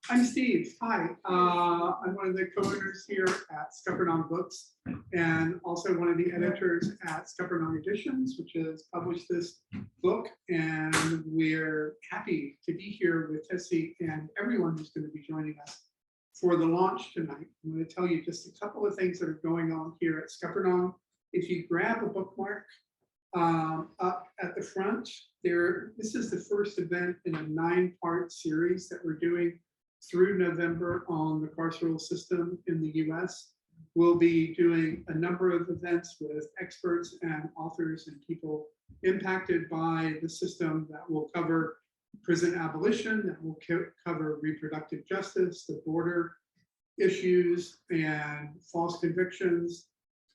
I'm Steve. Hi. I'm one of the co-owners here at Scupperrnong Books and also one of the editors at Scuppernong Editions, which has published this book. And we're happy to be here with Tessie and everyone who's going to be joining us for the launch tonight. I'm going to tell you just a couple of things that are going on here at Scuppernong. If you grab a bookmark up at the front, this is the first event in a 9-part series that we're doing through November on the carceral system in the US. We'll be doing a number of events with experts and authors and people impacted by the system that will cover prison abolition, that will cover reproductive justice, the border issues and false convictions,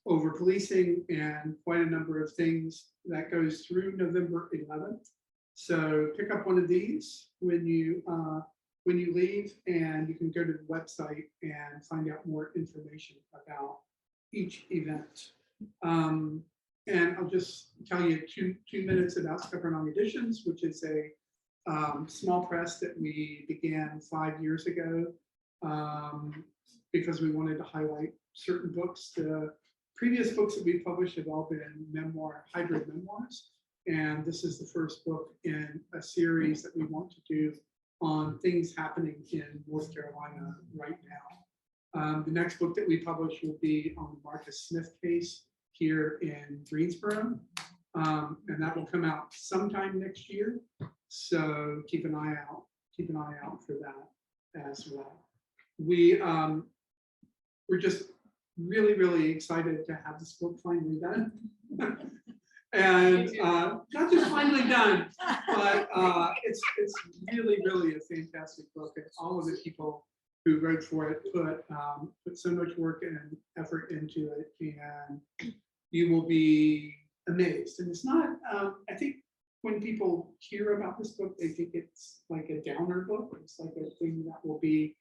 over policing, and quite a number of things that goes through November 11th. So pick up one of these when you leave, and you can go to the website and find out more information about each event. And I'll just tell you two minutes about Scuppernong Editions, which is a small press that we began 5 years ago because we wanted to highlight certain books. The previous books that we published have all been hybrid memoirs, and this is the first book in a series that we want to do on things happening in North Carolina right now. The next book that we publish will be on the Marcus Smith case here in Greensboro, and that will come out sometime next year. So keep an eye out for that as well. We're just really excited to have this book finally done. And not just finally done, but it's really a fantastic book, and all of the people who wrote for it put so much work and effort into it, and you will be amazed. And it's not, I think when people hear about this book, they think it's like a downer book. It's like a thing that will be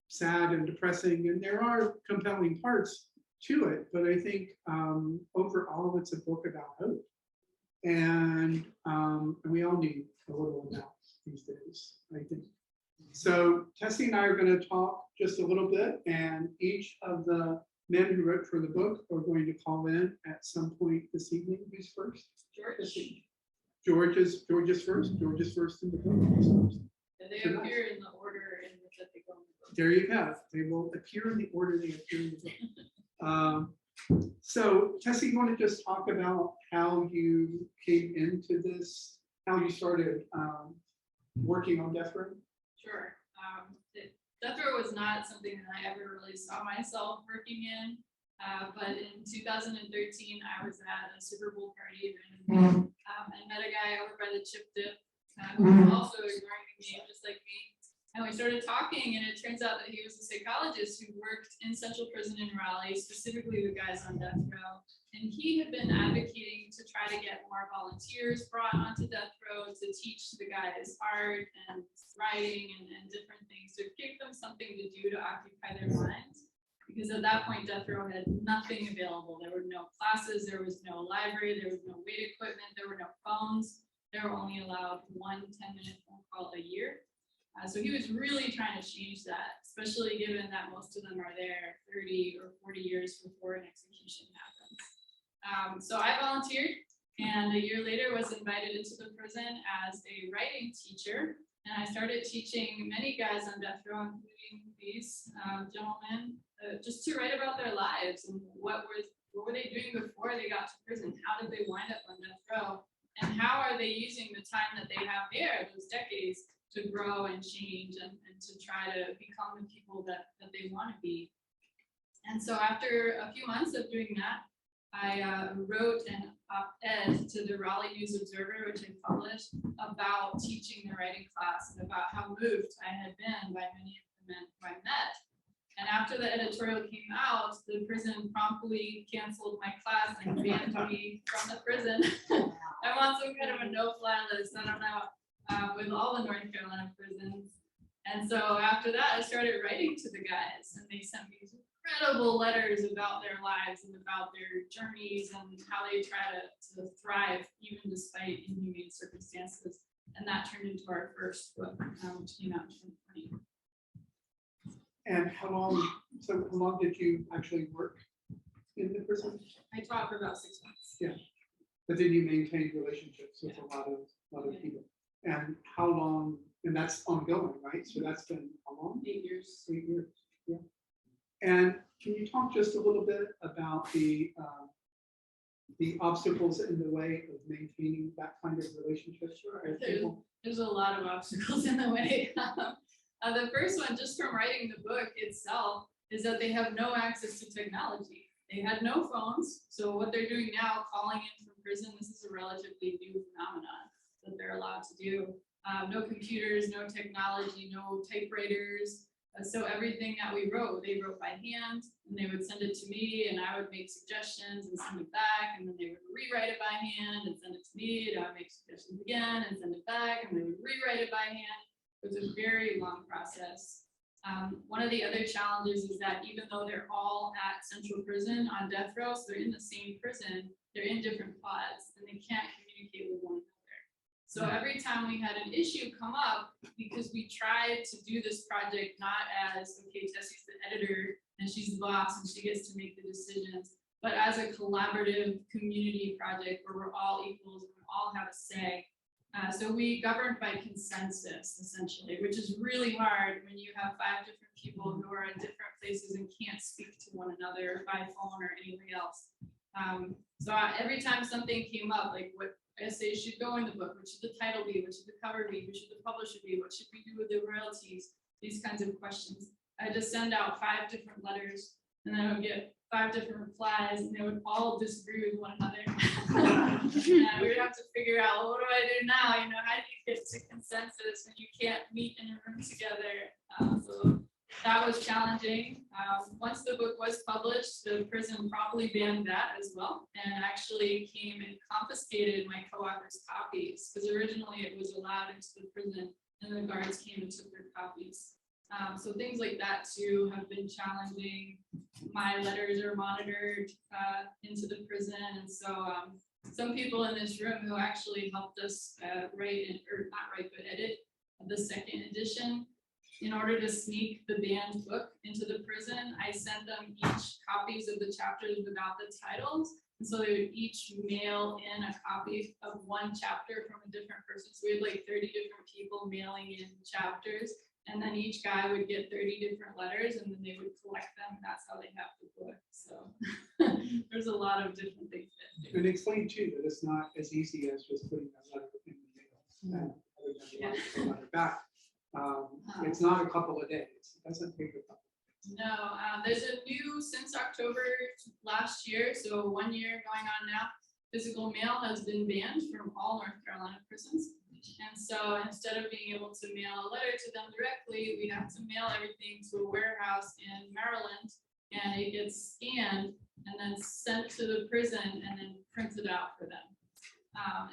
sad and depressing, and there are compelling parts to it, but I think overall it's a book about hope, and we all need a little of that these days, I think. So Tessie and I are going to talk just a little bit, and each of the men who wrote for the book are going to call in at some point this evening. Who's first? George is first. George is first in the book. And they appear in the order in which they go in the book. There you go. They will appear in the order they appear in the book. So Tessie, you want to just talk about how you came into this, how you started working on death row? Sure. Death row was not something that I ever really saw myself working in, but in 2013 I was at a Super Bowl party and met a guy over by the chip dip who was also ignoring the game just like me. And we started talking, and it turns out that he was a psychologist who worked in Central Prison in Raleigh, specifically with guys on death row. And he had been advocating to try to get more volunteers brought onto death row to teach the guys art and writing and different things, to give them something to do to occupy their minds. Because at that point, death row had nothing available. There were no classes, there was no library, there was no weight equipment, there were no phones. They were only allowed one 10-minute phone call a year. So he was really trying to change that, especially given that most of them are there 30 or 40 years before an execution happens. So I volunteered, and a year later was invited into the prison as a writing teacher. And I started teaching many guys on death row, including these gentlemen, just to write about their lives and what were they doing before they got to prison? How did they wind up on death row? And how are they using the time that they have there, those decades, to grow and change and to try to become the people that they want to be. And so after a few months of doing that, I wrote an op-ed to the Raleigh News Observer, which I published, about teaching the writing class and about how moved I had been by many of the men who I met. And after the editorial came out, the prison promptly canceled my class and banned me from the prison. I'm on some kind of a no-fly list. I don't know. With all the North Carolina prisons. And so after that, I started writing to the guys, and they sent me incredible letters about their lives and about their journeys and how they try to thrive even despite inhumane circumstances. And that turned into our first book, which came out in 2020. And how long did you actually work in the prison? I taught for about 6 months. Yeah. But then you maintained relationships with a lot of people. And how long, and that's ongoing, right? So that's been how long? 8 years. 8 years, yeah. And can you talk just a little bit about the obstacles in the way of maintaining that kind of relationship? Sure. There's a lot of obstacles in the way. The first one, just from writing the book itself, is that they have no access to technology. They had no phones, so what they're doing now, calling in from prison, this is a relatively new phenomenon that they're allowed to do. No computers, no technology, no typewriters. So everything that we wrote, they wrote by hand, and they would send it to me, and I would make suggestions and send it back, and then they would rewrite it by hand and send it to me, and I would make suggestions again and send it back, and they would rewrite it by hand. It was a very long process. One of the other challenges is that even though they're all at Central Prison on death row, so they're in the same prison, they're in different pods, and they can't communicate with one another. So every time we had an issue come up, because we tried to do this project not as, okay, Tessie's the editor and she's the boss and she gets to make the decisions, but as a collaborative community project where we're all equals and we all have a say. So we governed by consensus, essentially, which is really hard when you have 5 different people who are in different places and can't speak to one another by phone or anything else. So every time something came up, like what essays should go in the book, what should the title be, what should the cover be, what should the publisher be, what should we do with the royalties, these kinds of questions. I just send out 5 different letters, and then I would get 5 different replies, and they would all disagree with one another. And we would have to figure out, well, what do I do now? You know, how do you get to consensus when you can't meet in a room together? So that was challenging. Once the book was published, the prison promptly banned that as well, and actually came and confiscated my co-author's copies, because originally it was allowed into the prison, and the guards came and took their copies. So things like that too have been challenging. My letters are monitored into the prison, and so some people in this room who actually helped us edit the second edition. In order to sneak the banned book into the prison, I sent them each copies of the chapters without the titles. And so they would each mail in a copy of one chapter from a different person. So we had like 30 different people mailing in chapters. And then each guy would get 30 different letters, and then they would collect them. That's how they have the book. So there's a lot of different things. And explain too that it's not as easy as just putting that letter in the mail. The letter back. It's not a couple of days. It doesn't take a couple. No, there's a new, since October last year, so 1 year going on now, physical mail has been banned from all North Carolina prisons. And so instead of being able to mail a letter to them directly, we have to mail everything to a warehouse in Maryland, and it gets scanned and then sent to the prison and then printed out for them.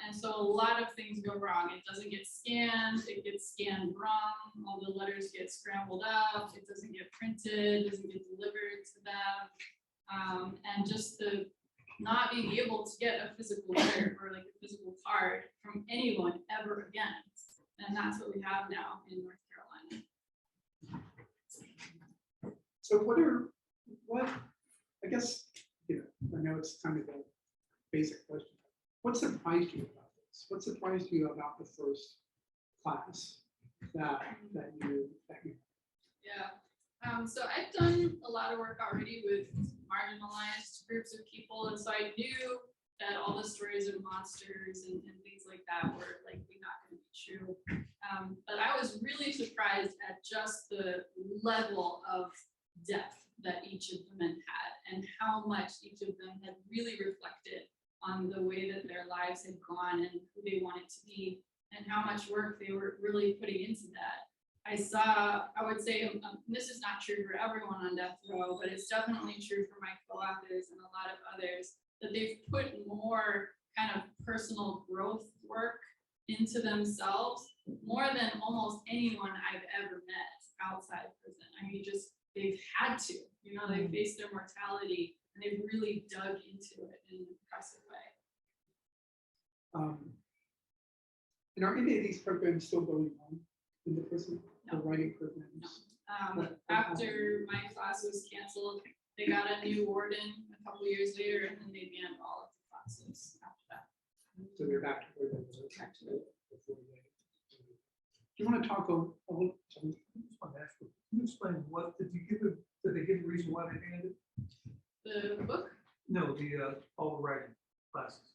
And so a lot of things go wrong. It doesn't get scanned, it gets scanned wrong, all the letters get scrambled up, it doesn't get printed, doesn't get delivered to them. And just the not being able to get a physical letter or like a physical card from anyone ever again. And that's what we have now in North Carolina. So what, I guess, I know it's kind of a basic question. What surprised you about this? What surprised you about the first class that you? Yeah. So I've done a lot of work already with marginalized groups of people, and so I knew that all the stories of monsters and things like that were likely not going to be true. But I was really surprised at just the level of depth that each of the men had, and how much each of them had really reflected on the way that their lives had gone and who they wanted to be, and how much work they were really putting into that. I would say, this is not true for everyone on death row, but it's definitely true for my co-authors and a lot of others, that they've put more kind of personal growth work into themselves, more than almost anyone I've ever met outside prison. I mean, just they've had to, you know, they faced their mortality and they've really dug into it in an impressive way. And are any of these programs still going on in the prison? No. The writing programs? After my class was canceled, they got a new warden a couple years later, and then they banned all of the classes after that. So they're back to where they were. Back to before they. Do you want to talk a little? Can you explain what, did they give a reason why they banned it? the book. No, all the writing classes.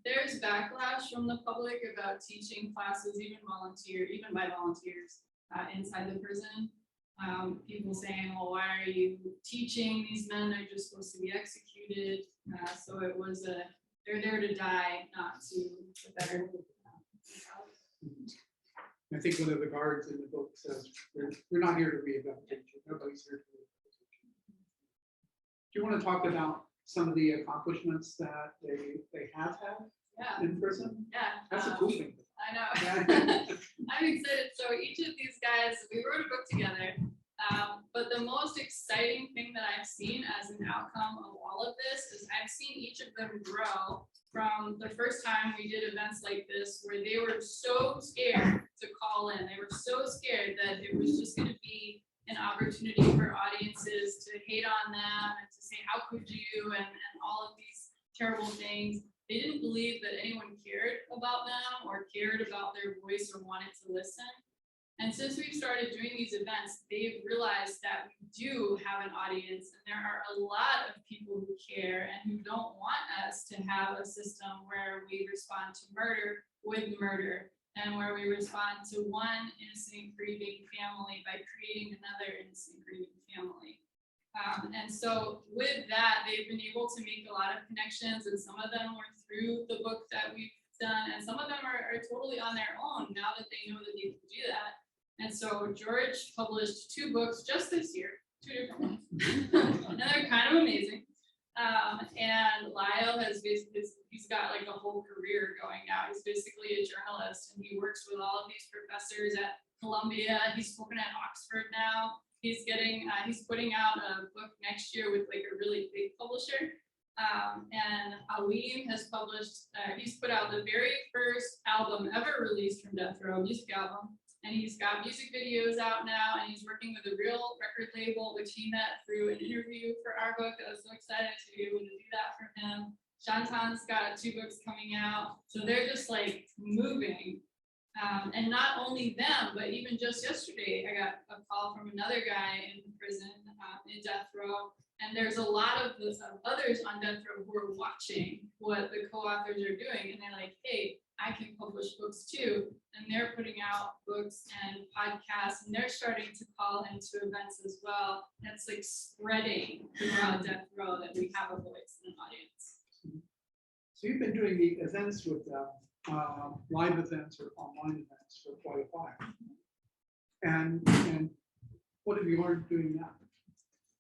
There's backlash from the public about teaching classes, even by volunteers inside the prison. People saying, well, why are you teaching these men? They're just supposed to be executed. So it was they're there to die, not to better. I think one of the guards in the book says, we're not here to rehabilitate you. Nobody's here to rehabilitate you. Do you want to talk about some of the accomplishments that they have had in prison? Yeah. That's a cool thing. I know. Yeah. I'm excited. So each of these guys, we wrote a book together. But the most exciting thing that I've seen as an outcome of all of this is I've seen each of them grow from the first time we did events like this, where they were so scared to call in. They were so scared that it was just going to be an opportunity for audiences to hate on them and to say, how could you, and all of these terrible things. They didn't believe that anyone cared about them or cared about their voice or wanted to listen. And since we've started doing these events, they've realized that we do have an audience, and there are a lot of people who care and who don't want us to have a system where we respond to murder with murder, and where we respond to one innocent grieving family by creating another innocent grieving family. And so with that, they've been able to make a lot of connections, and some of them were through the book that we've done, and some of them are totally on their own now that they know that they can do that. And so George published 2 books just this year, 2 different ones, and they're kind of amazing. And Lyle has basically, he's got like a whole career going now. He's basically a journalist, and he works with all of these professors at Columbia. He's spoken at Oxford now. He's putting out a book next year with like a really big publisher. And Aleem has published, he's put out the very first album ever released from Death Row, music album. And he's got music videos out now, and he's working with a real record label, which he met through an interview for our book. I was so excited to be able to do that for him. Shantan's got 2 books coming out. So they're just like moving. And not only them, but even just yesterday, I got a call from another guy in prison in Death Row. And there's a lot of others on Death Row who are watching what the co-authors are doing. And they're like, hey, I can publish books too. And they're putting out books and podcasts, and they're starting to call into events as well. That's like spreading throughout Death Row that we have a voice and an audience. So you've been doing the events with live events or online events for quite a while. And what have you learned doing that?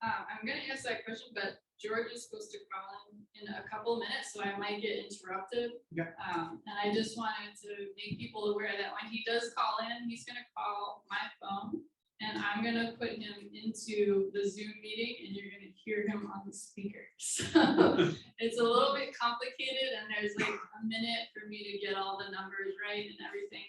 I'm going to answer that question, but George is supposed to call in a couple of minutes, so I might get interrupted. Yeah. And I just wanted to make people aware that when he does call in, he's going to call my phone, and I'm going to put him into the Zoom meeting, and you're going to hear him on the speaker. So it's a little bit complicated, and there's like a minute for me to get all the numbers right and everything.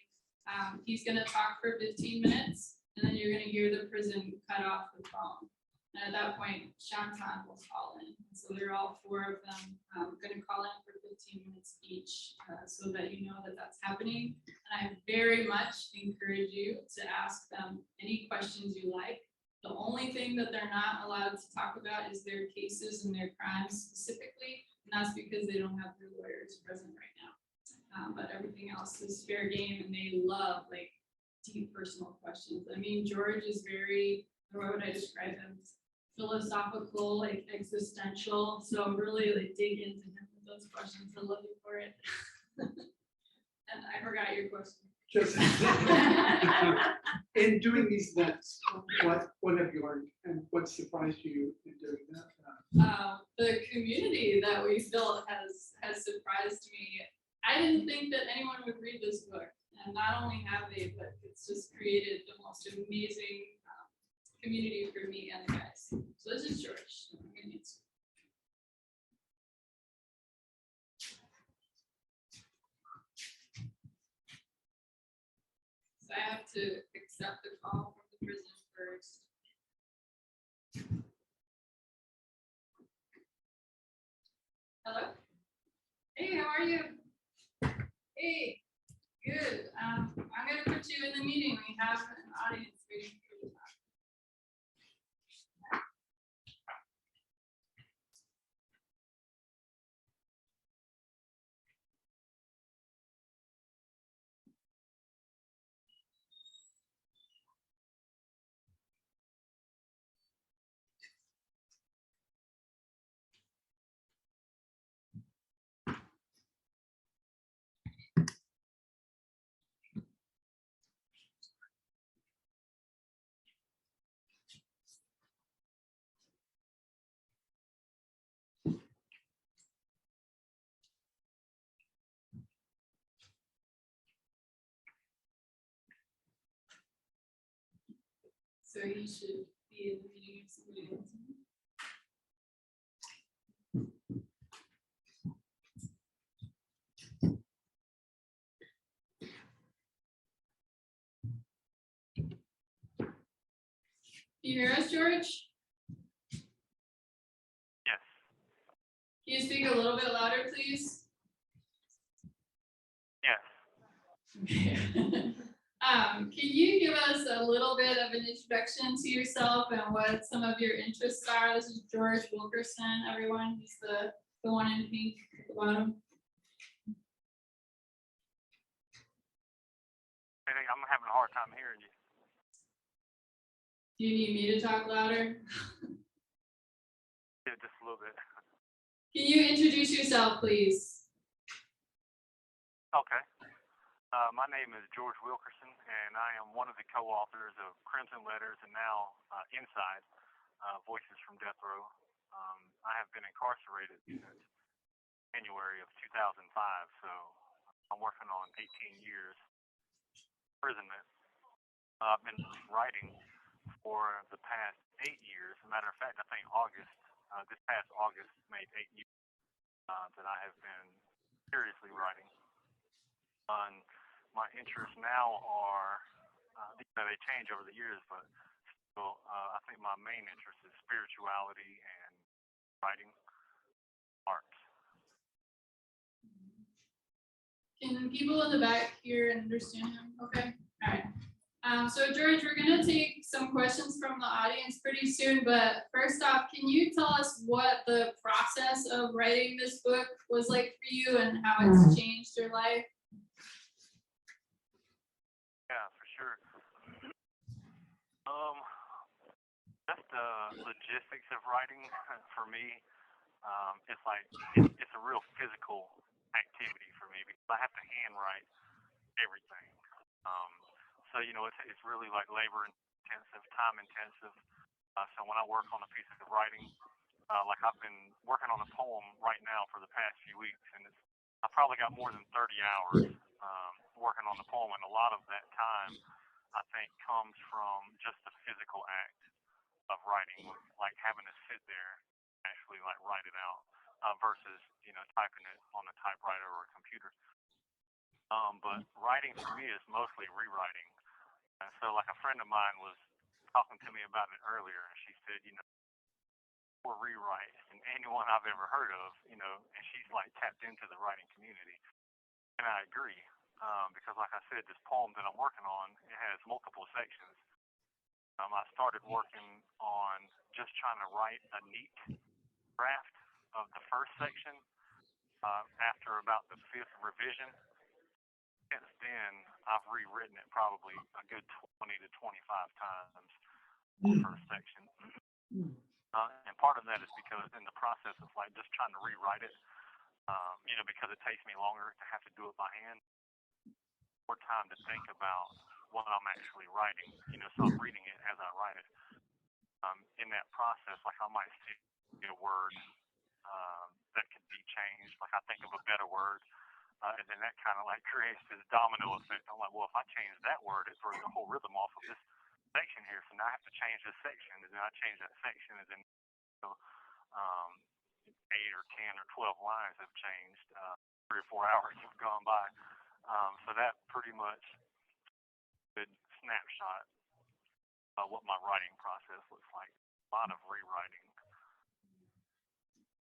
He's going to talk for 15 minutes, and then you're going to hear the prison cut off the phone. And at that point, Shantan will call in. So they're all 4 of them going to call in for 15 minutes each, so that you know that that's happening. And I very much encourage you to ask them any questions you like. The only thing that they're not allowed to talk about is their cases and their crimes specifically, and that's because they don't have their lawyers present right now. But everything else is fair game, and they love like deep personal questions. I mean, George is very, how would I describe him? Philosophical, like existential. So really like dig into him with those questions. I love you for it. And I forgot your question. Just in doing these events, what have you learned, and what surprised you in doing that? The community that we built has surprised me. I didn't think that anyone would read this book, and not only have they, but it's just created the most amazing community for me and the guys. So this is George. I'm gonna answer. So I have to accept the call from the prison first. Hello. Hey, how are you? Hey, good. I'm gonna put you in the meeting. We have an audience waiting for you to talk. So you should be in the meeting if somebody wants to. Can you hear us, George? Yes. Can you speak a little bit louder, please? Yes. Can you give us a little bit of an introduction to yourself and what some of your interests are? This is George Wilkerson, everyone. He's the one in pink at the bottom. I'm having a hard time hearing you. Do you need me to talk louder? Yeah, just a little bit. Can you introduce yourself, please? Okay. My name is George Wilkerson, and I am one of the co-authors of Crimson Letters and now Inside, Voices from Death Row. I have been incarcerated since January of 2005, so I'm working on 18 years imprisonment. I've been writing for the past 8 years. As a matter of fact, I think this past August made 8 years that I have been seriously writing. My interests now are, they change over the years, but still, I think my main interest is spirituality and writing, art. Can people in the back hear and understand him? Okay, all right. So George, we're gonna take some questions from the audience pretty soon, but first off, can you tell us what the process of writing this book was like for you and how it's changed your life? Yeah, for sure. Just the logistics of writing for me, it's like it's a real physical activity for me because I have to handwrite everything. So it's really like labor intensive, time intensive. So when I work on a piece of writing, like I've been working on a poem right now for the past few weeks, and I probably got more than 30 hours working on the poem, and a lot of that time I think comes from just the physical act of writing, like having to sit there, actually like write it out, versus typing it on a typewriter or a computer. But writing for me is mostly rewriting. So like a friend of mine was talking to me about it earlier, and she said, for rewrite, and anyone I've ever heard of, and she's like tapped into the writing community, and I agree. Because like I said, this poem that I'm working on, it has multiple sections. I started working on just trying to write a neat draft of the first section after about the 5th revision. Since then, I've rewritten it probably a good 20 to 25 times, the first section. And part of that is because in the process of like just trying to rewrite it, because it takes me longer to have to do it by hand, more time to think about what I'm actually writing, so I'm reading it as I write it. In that process, like I might see a word that could be changed, like I think of a better word, and then that kind of like creates this domino effect. I'm like, well, if I change that word, it throws the whole rhythm off of this section here, so now I have to change this section, and then I change that section, and then so, 8 or 10 or 12 lines have changed. 3 or 4 hours have gone by. So that pretty much good snapshot of what my writing process looks like. A lot of rewriting.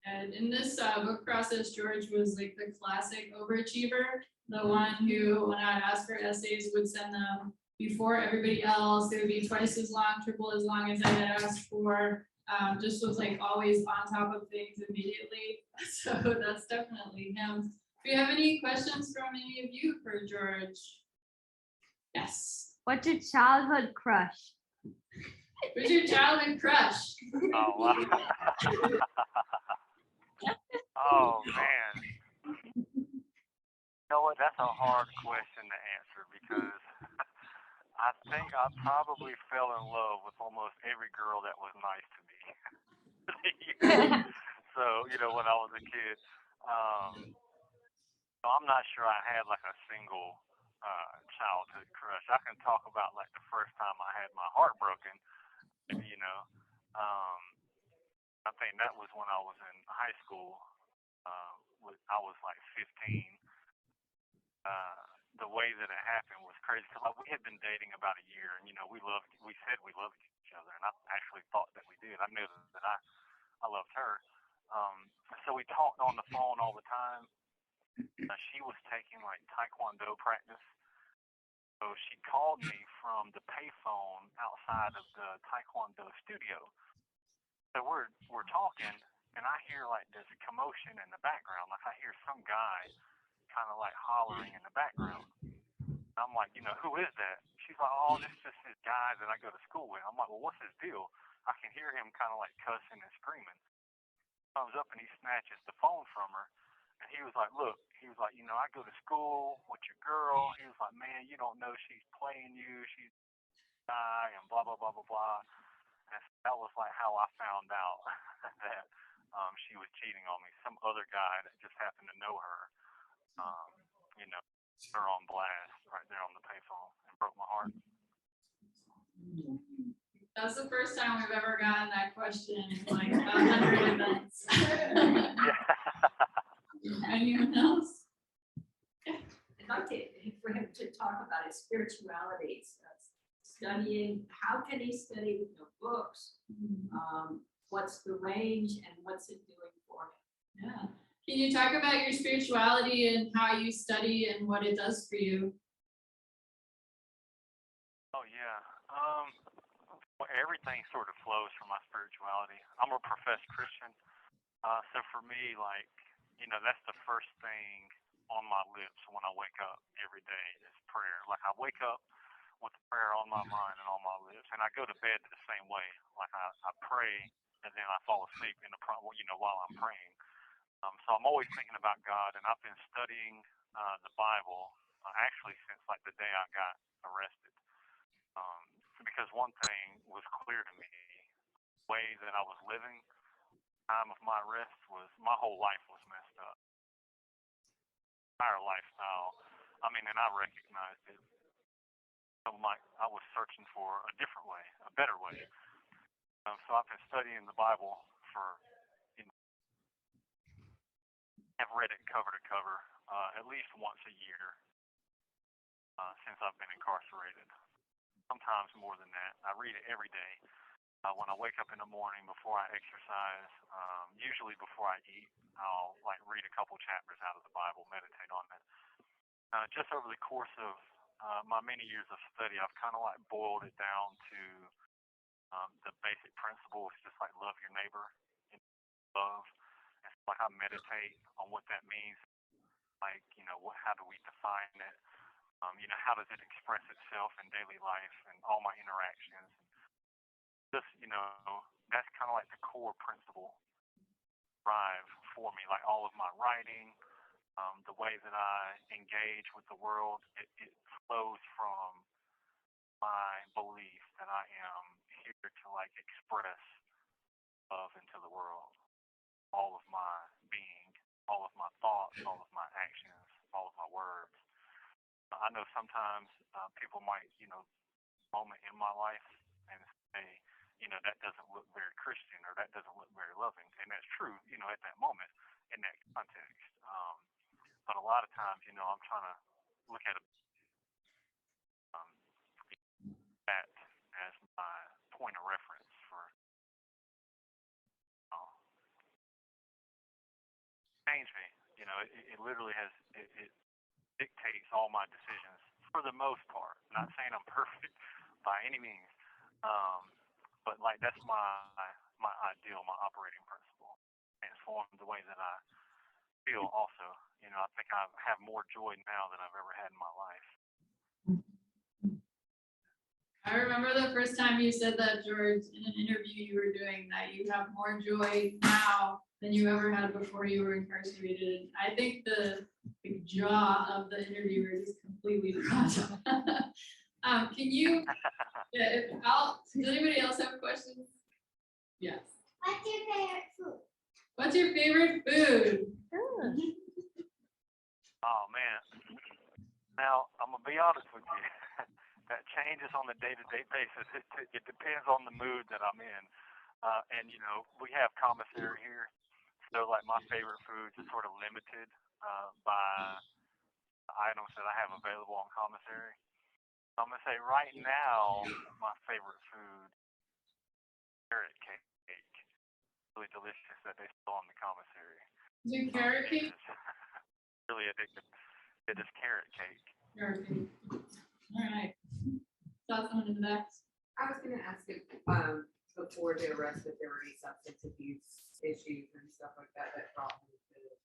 And in this book process, George was like the classic overachiever, the one who, when I would ask for essays, would send them before everybody else. They would be twice as long, triple as long as I had asked for. Just was like always on top of things immediately. So that's definitely him. Do you have any questions from any of you for George? Yes. What's your childhood crush? Who's your childhood crush? Oh, wow. Oh, man. You know what? That's a hard question to answer because I think I probably fell in love with almost every girl that was nice to me. So, when I was a kid, so I'm not sure I had like a single childhood crush. I can talk about like the first time I had my heart broken, I think that was when I was in high school. I was like 15. The way that it happened was crazy because we had been dating about a year, and we said we loved each other, and I actually thought that we did. I knew that I loved her. So we talked on the phone all the time. She was taking like Taekwondo practice, so she called me from the payphone outside of the Taekwondo studio. So we're talking, and I hear like this commotion in the background, like I hear some guy kind of like hollering in the background. I'm like, who is that? She's like, oh, this is just this guy that I go to school with. I'm like, well, what's his deal? I can hear him kind of like cussing and screaming. Comes up and he snatches the phone from her. And he was like, look, I go to school with your girl. He was like, man, you don't know she's playing you. She's a guy and blah, blah, blah, blah, blah. And that was like how I found out that she was cheating on me. Some other guy that just happened to know her, her on blast right there on the payphone and broke my heart. That's the first time we've ever gotten that question in like 100 events. Anyone else? I'd like for him to talk about his spirituality, studying. How can he study with no books? What's the range and what's it doing for him? Yeah. Can you talk about your spirituality and how you study and what it does for you? Oh, yeah. Well, everything sort of flows from my spirituality. I'm a professed Christian. So for me, like, that's the first thing on my lips when I wake up every day is prayer. Like I wake up with prayer on my mind and on my lips, and I go to bed the same way. Like I pray, and then I fall asleep while I'm praying. So I'm always thinking about God, and I've been studying the Bible actually since like the day I got arrested. Because one thing was clear to me, the way that I was living, time of my arrest was my whole life was messed up. Entire lifestyle. And I recognized it. So I was searching for a different way, a better way. So I've been studying the Bible for, I've read it cover to cover at least once a year since I've been incarcerated. Sometimes more than that. I read it every day. When I wake up in the morning before I exercise, usually before I eat, I'll like read a couple chapters out of the Bible, meditate on it. Just over the course of my many years of study, I've kind of like boiled it down to the basic principle. It's just like love your neighbor, love. It's like I meditate on what that means. Like, how do we define it? How does it express itself in daily life and all my interactions? Just, that's kind of like the core principle drive for me, like all of my writing, the way that I engage with the world, it flows from my belief that I am here to like express love into the world. All of my being, all of my thoughts, all of my actions, all of my words. I know sometimes people might, moment in my life and say, that doesn't look very Christian or that doesn't look very loving. And that's true, at that moment in that context. But a lot of times, I'm trying to look at um, that as my point of reference for change me. It literally has, it dictates all my decisions for the most part. Not saying I'm perfect by any means, but like that's my ideal, my operating principle. Transform the way that I feel. Also, I think I have more joy now than I've ever had in my life. I remember the first time you said that, George, in an interview you were doing, that you have more joy now than you ever had before you were incarcerated. I think the jaw of the interviewer just completely dropped. Can you, does anybody else have questions? Yes. What's your favorite food? What's your favorite food? Oh man. Now I'm gonna be honest with you. That changes on a day-to-day basis. It depends on the mood that I'm in. And we have commissary here. So like my favorite foods is sort of limited by items that I have available on commissary. I'm gonna say right now my favorite food, carrot cake. Really delicious that they sell on the commissary. Is it carrot cake? Really addictive. It is carrot cake. Carrot cake. All right. Saw someone in the back. I was gonna ask if, before the arrest, if there were any substance abuse issues and stuff like that, that probably could.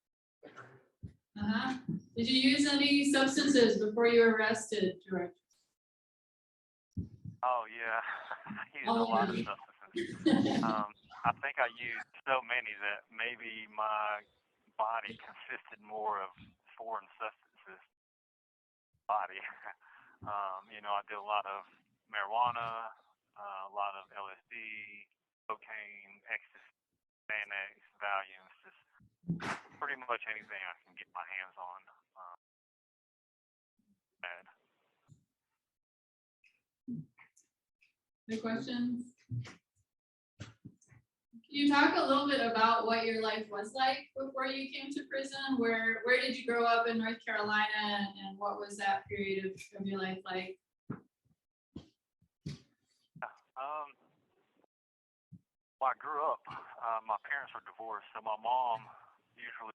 Did you use any substances before you were arrested, George? Oh yeah, I used a lot of substances. I think I used so many that maybe my body consisted more of foreign substances. Body. I did a lot of marijuana, a lot of LSD, cocaine, ecstasy, Xanax, Valiums, just pretty much anything I can get my hands on. Bad. Any questions? Can you talk a little bit about what your life was like before you came to prison? Where did you grow up in North Carolina, and what was that period of your life like? Well, I grew up. My parents were divorced, so my mom usually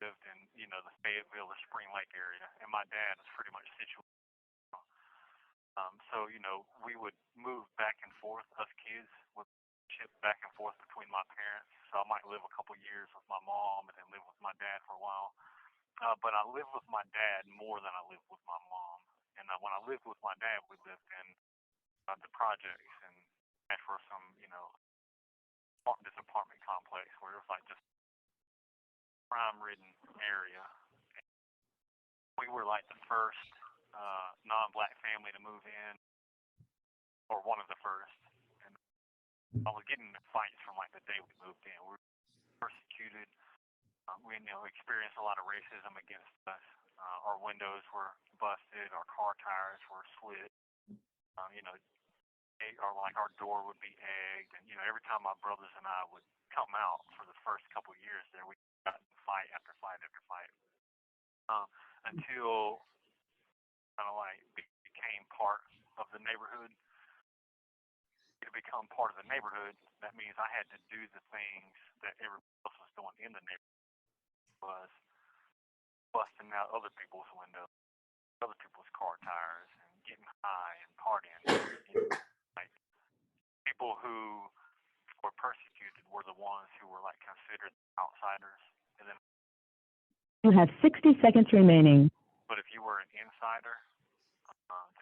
lived in the Fayetteville, the Spring Lake area, and my dad was pretty much situated. So we would move back and forth. Us kids would ship back and forth between my parents. So I might live a couple years with my mom and then live with my dad for a while. But I lived with my dad more than I lived with my mom. And when I lived with my dad, we lived in the projects and for some, this apartment complex where it was like just crime-ridden area. We were like the first non-black family to move in, or one of the first. And I was getting in fights from like the day we moved in. We were persecuted. We experienced a lot of racism against us. Our windows were busted. Our car tires were slit. Our door would be egged, and every time my brothers and I would come out for the first couple of years there, we got in fight after fight after fight, until kind of like became part of the neighborhood. To become part of the neighborhood, that means I had to do the things that everybody else was doing in the neighborhood, was busting out other people's windows, other people's car tires, and getting high and partying. Like people who were persecuted were the ones who were like considered outsiders, and then you have 60 seconds remaining. But if you were an insider,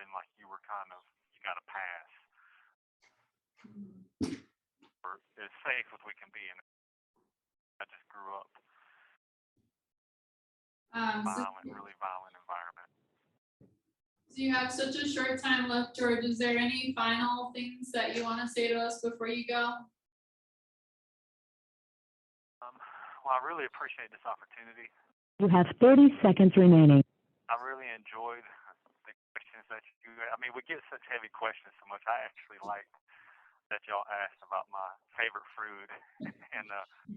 then like you were you got a pass. We're as safe as we can be, and I just grew up really violent environment. So you have such a short time left, George. Is there any final things that you want to say to us before you go? Well, I really appreciate this opportunity. You have 30 seconds remaining. I really enjoyed the questions that you. I mean, we get such heavy questions so much. I actually liked that y'all asked about my favorite fruit and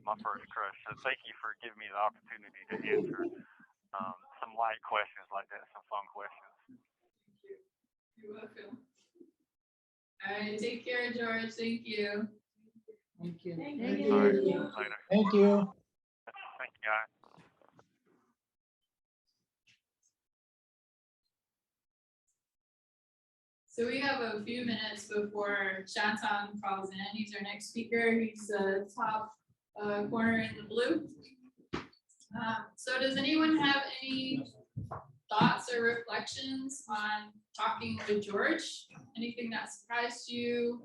my first crush. So thank you for giving me the opportunity to answer some light questions like that, some fun questions. You're welcome. All right, take care, George. Thank you. Thank you. Thank Thank you. All right, you. later. Thank you. Thank you, guys. So we have a few minutes before Shantan calls in. He's our next speaker. He's the top corner in the blue. So does anyone have any thoughts or reflections on talking with George? Anything that surprised you?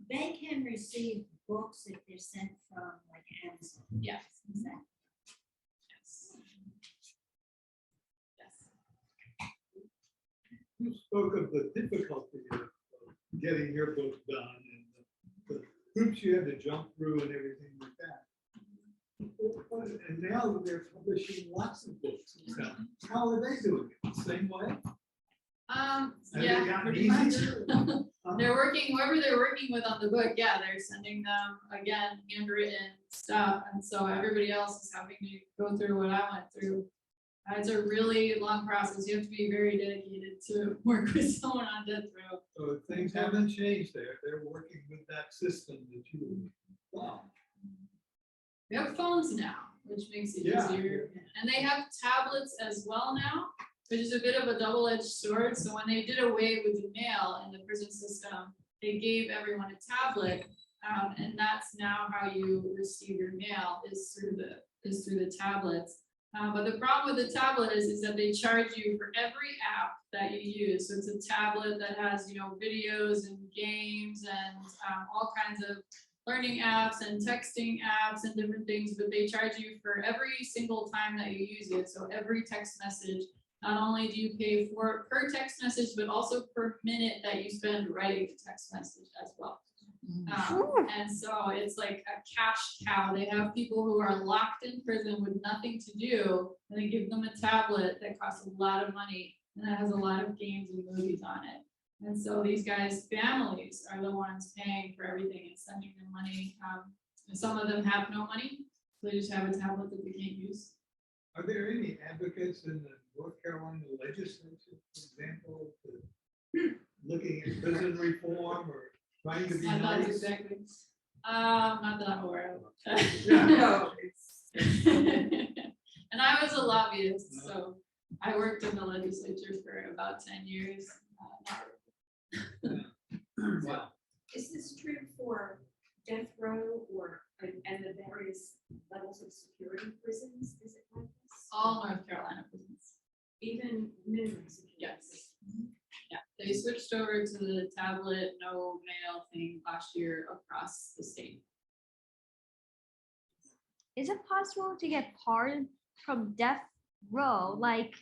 They can receive books if they're sent from like Amazon. Yes. Is that- Yes. Yes. You spoke of the difficulty of getting your book done and the hoops you had to jump through and everything like that. And now they're publishing lots of books. So how are they doing it? The same way? Have they Yeah, gotten pretty much. easier? They're working, whoever they're working with on the book, yeah, they're sending them, again, handwritten stuff, and so everybody else is having to go through what I went through. It's a really long process. You have to be very dedicated to work with someone on death row. So things haven't changed there. They're working with that system that you, wow. We have phones now, which makes it Yeah. easier, and they have tablets as well now, which is a bit of a double-edged sword. So when they did away with the mail in the prison system, they gave everyone a tablet, and that's now how you receive your mail is through the tablets. But the problem with the tablet is that they charge you for every app that you use. So it's a tablet that has, videos and games and all kinds of learning apps and texting apps and different things, but they charge you for every single time that you use it. So every text message, not only do you pay for per text message, but also per minute that you spend writing the text message as well. And so it's like a cash cow. They have people who are locked in prison with nothing to do, and they give them a tablet that costs a lot of money and that has a lot of games and movies on it. And so these guys' families are the ones paying for everything and sending them money. And some of them have no money, so they just have a tablet that they can't use. Are there any advocates in the North Carolina legislature, for example, looking at prison reform or trying to be Not nice? exactly. Not that I'm aware of. Yeah. And I was a lobbyist, so I worked in the legislature for about 10 years. Wow. Is this true for death row and the various levels of security prisons? Is it like this? All North Carolina prisons. Even minimum security? Yes. Yeah, they switched over to the tablet, no mail thing last year across the state. Is it possible to get pardoned from death row? Like,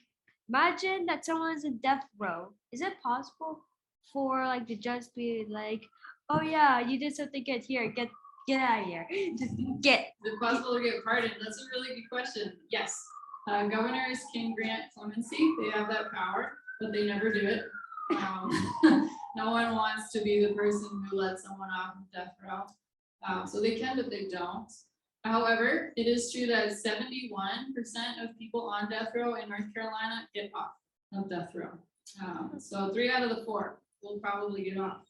imagine that someone's in death row. Is it possible for like the judge to be like, oh yeah, you did something good, here, get out of here. Just get. Is it possible to get pardoned? That's a really good question. Yes. Governors can grant clemency. They have that power, but they never do it. No one wants to be the person who lets someone off of death row. So they can, but they don't. However, it is true that 71% of people on death row in North Carolina get off of death row. So 3 out of the 4 will probably get off.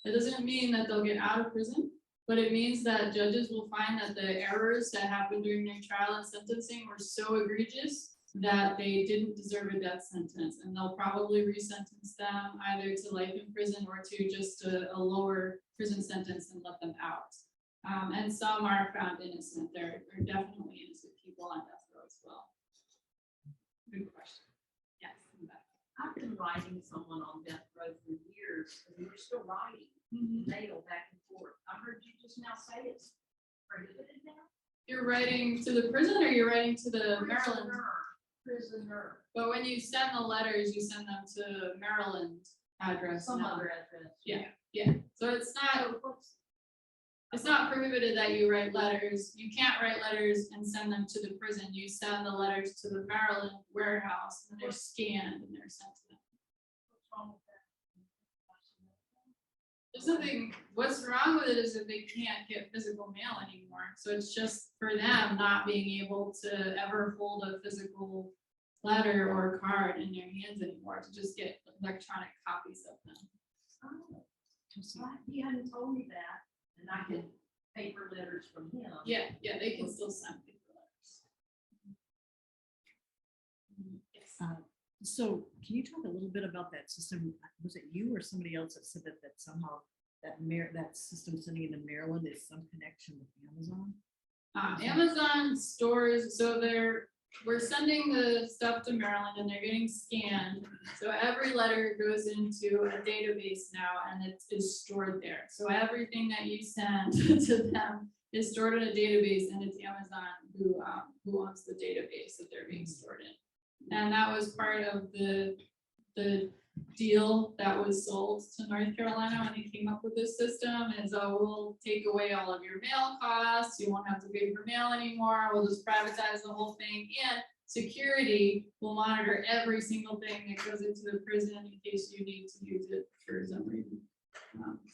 That doesn't mean that they'll get out of prison, but it means that judges will find that the errors that happened during their trial and sentencing were so egregious that they didn't deserve a death sentence, and they'll probably resentence them either to life in prison or to just a lower prison sentence and let them out. And some are found innocent. There are definitely innocent people on death row as well. Good question. Yes. I've been writing someone on death row for years, and we're still writing mail back and forth. I heard you just now say it's prohibited now. You're writing to the prison, or you're writing to the Maryland? Prisoner. But when you send the letters, you send them to Maryland address. Some now. other address. Yeah. Yeah. So it's not. It's not prohibited that you write letters. You can't write letters and send them to the prison. You send the letters to the Maryland warehouse and they're scanned and they're sent to them. There's nothing, what's wrong with it is that they can't get physical mail anymore. So it's just for them not being able to ever hold a physical letter or card in their hands anymore, to just get electronic copies of them. Oh, so he hadn't told me that, and I get paper letters from him. Yeah, they can still send paper letters. Yes. So can you talk a little bit about that system? Was it you or somebody else that said that somehow that system sending it to Maryland is some connection with Amazon? Amazon stores, so we're sending the stuff to Maryland and they're getting scanned. So every letter goes into a database now and it is stored there. So everything that you send to them is stored in a database, and it's Amazon who owns the database that they're being stored in. And that was part of the deal that was sold to North Carolina when they came up with this system, is we'll take away all of your mail costs. You won't have to pay for mail anymore. We'll just privatize the whole thing, and security will monitor every single thing that goes into the prison in case you need to use it for some reason.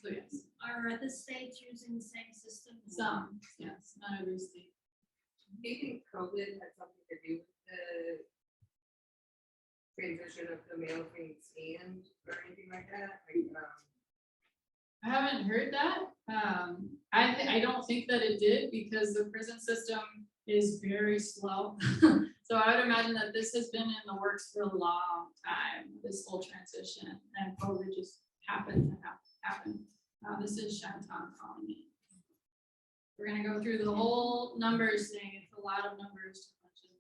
So yes, Are other states using the same system? some, yes, not every state. Do you think COVID had something to do with the transition of the mail being scanned or anything like that? I haven't heard that. I don't think that it did, because the prison system is very slow. So I would imagine that this has been in the works for a long time, this whole transition, and COVID just happened to happen. This is Shantan calling me. We're gonna go through the whole numbers thing. It's a lot of numbers to punch in.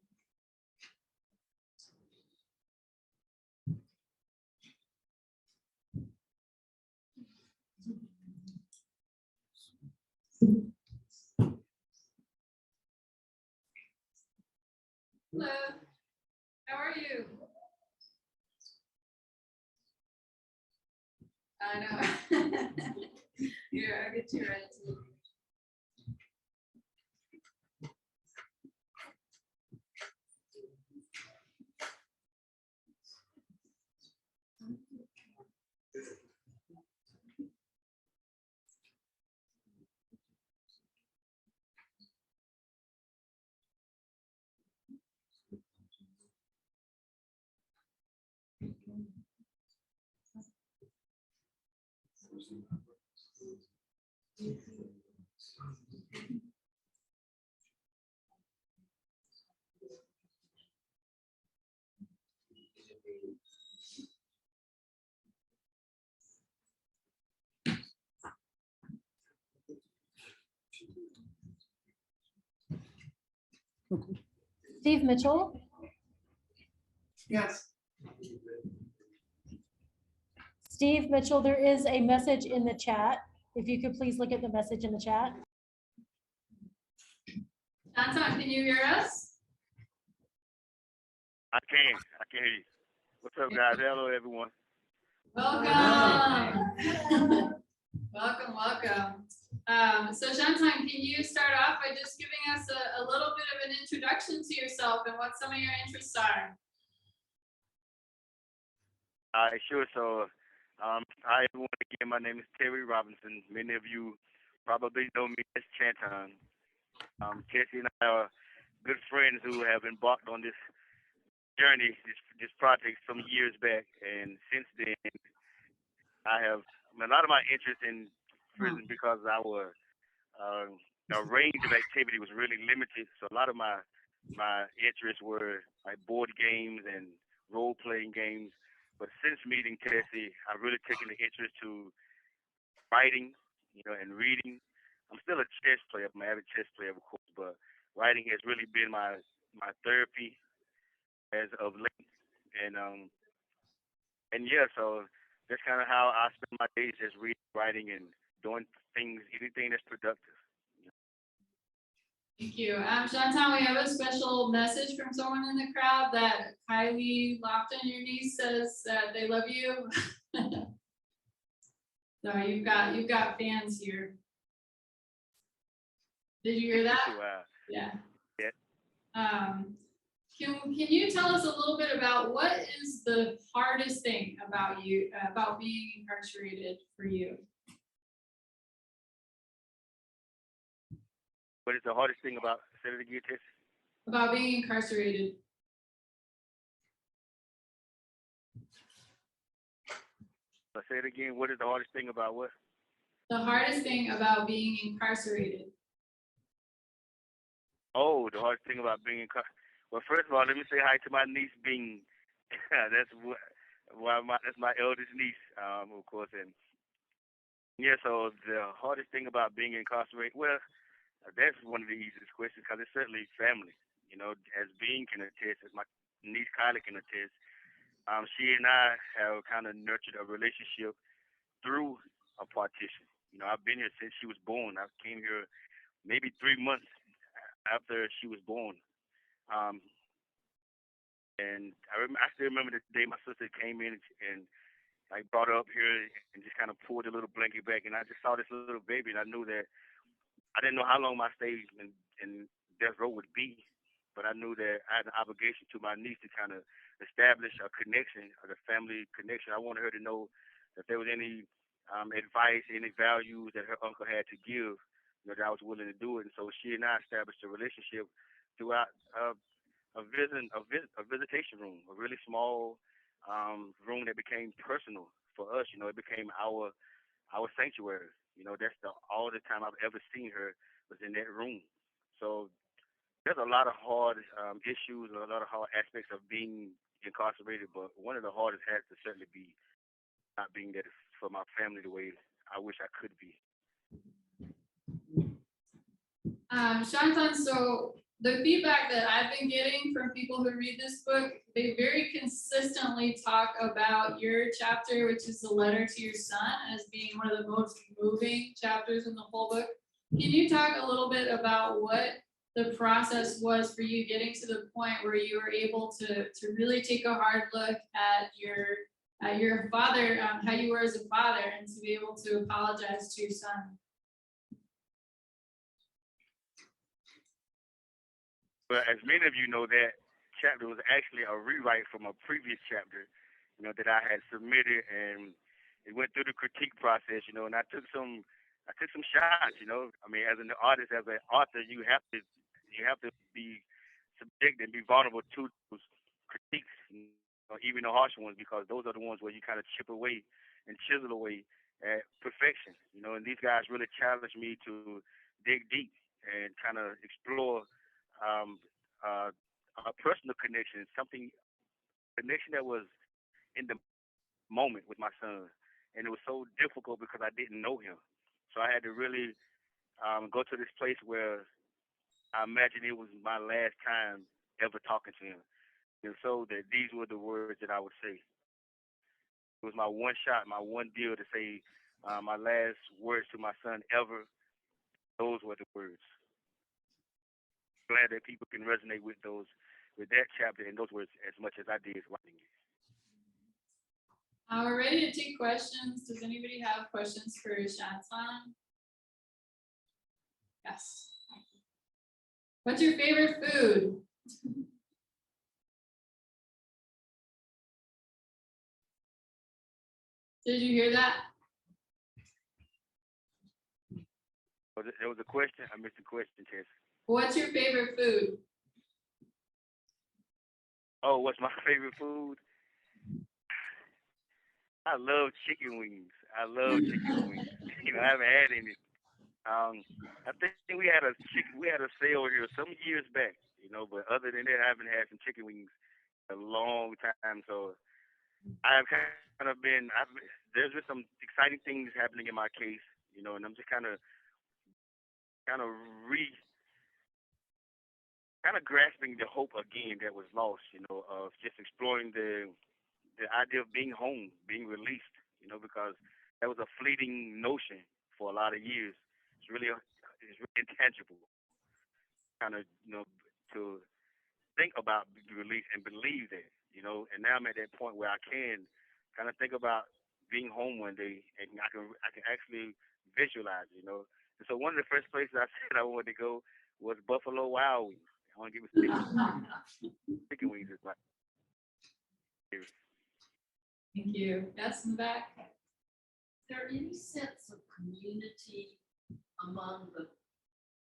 Hello, how are you? I know. Here, I'll get you right to. Steve Mitchell, Yes. Steve Mitchell, there is a message in the chat. If you could please look at the message in the chat. Shantan, can you hear us? I can hear you. What's up, guys? Hello, everyone. Welcome. Welcome. So Shantan, can you start off by just giving us a little bit of an introduction to yourself and what some of your interests are? Sure. So, hi, everyone. Again, my name is Terry Robinson. Many of you probably know me as Shantan. Tessie and I are good friends who have embarked on this journey, this project some years back. And since then, a lot of my interest in prison, because our range of activity was really limited. So a lot of my interests were like board games and role-playing games. But since meeting Tessie, I've really taken an interest to writing, and reading. I'm still a chess player. I'm an avid chess player, of course, but writing has really been my therapy as of late. And yeah, so that's kind of how I spend my days, just reading, writing, and doing things, anything that's productive. Thank you. Shantan, we have a special message from someone in the crowd that Kylie Lofton, your niece, says that they love you. So you've got fans here. Did you hear that? Wow. Yeah. Yeah. Can you tell us a little bit about what is the hardest thing about you, about being incarcerated for you? What is the hardest thing about, say it again, Tessie? About being incarcerated. Say it again. What is the hardest thing about what? The hardest thing about being incarcerated. Oh, the hardest thing about being incarcerated. Well, first of all, let me say hi to my niece, Bing. That's that's my eldest niece, of course. And yeah, so the hardest thing about being incarcerated, well, that's one of the easiest questions because it's certainly family. You know, as Bing can attest, as my niece Kylie can attest, she and I have kind of nurtured a relationship through a partition. You know, I've been here since she was born. I came here maybe 3 months after she was born. Um, and I still remember the day my sister came in and like brought her up here and just kind of pulled a little blanket back, and I just saw this little baby, and I knew that I didn't know how long my stay in death row would be, but I knew that I had an obligation to my niece to kind of establish a connection, a family connection. I wanted her to know that there was any advice, any values that her uncle had to give, you know, that I was willing to do it. And so she and I established a relationship throughout a visitation room, a really small room that became personal for us. You know, it became our sanctuary. You know, that's all the time I've ever seen her was in that room. So there's a lot of hard issues, a lot of hard aspects of being incarcerated, but one of the hardest has to certainly be not being there for my family the way I wish I could be. Shantan, so the feedback that I've been getting from people who read this book, they very consistently talk about your chapter, which is the letter to your son, as being one of the most moving chapters in the whole book. Can you talk a little bit about what the process was for you getting to the point where you were able to really take a hard look at your father, how you were as a father, and to be able to apologize to your son? But as many of you know, that chapter was actually a rewrite from a previous chapter, you know, that I had submitted, and it went through the critique process, you know, and I took some shots, you know. I mean, as an artist, as an author, you have to be subject and be vulnerable to those critiques, you know, even the harsh ones, because those are the ones where you kind of chip away and chisel away at perfection, you know. And these guys really challenged me to dig deep and kind of explore a personal connection, connection that was in the moment with my son, and it was so difficult because I didn't know him. So I had to really go to this place where I imagined it was my last time ever talking to him, and so that these were the words that I would say. It was my one shot, my one deal to say my last words to my son ever. Those were the words. Glad that people can resonate with that chapter and those words as much as I did writing it. We're ready to take questions. Does anybody have questions for Shantan? Yes. What's your favorite food? Did you hear that? There was a question. I missed the question, Tess. What's your favorite food? Oh, what's my favorite food? I love chicken wings. I love chicken wings. You know, I haven't had any. I think we had a sale here some years back. You know, but other than that, I haven't had some chicken wings in a long time. So I've kind of been. There's been some exciting things happening in my case. You know, and I'm just kind of grasping the hope again that was lost. You know, of just exploring the idea of being home, being released, you know, because that was a fleeting notion for a lot of years. It's really intangible, kind of, you know, to think about being released and believe that, you know. And now I'm at that point where I can kind of think about being home one day, and I can actually visualize, you know, And so one of the first places I said I wanted to go was Buffalo Wild Wings. I want to give it chicken wings is my favorite. Thank you. Yes, in the back. Is there any sense of community among the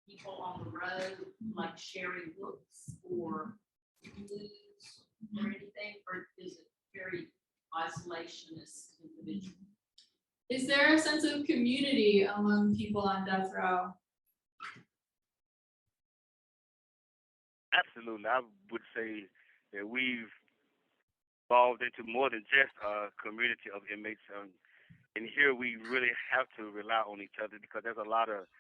people on the road, like sharing books or news or anything, or is it very isolationist individual? Is there a sense of community among people on death row? Absolutely. I would say that we've evolved into more than just a community of inmates. And here we really have to rely on each other because there's a lot of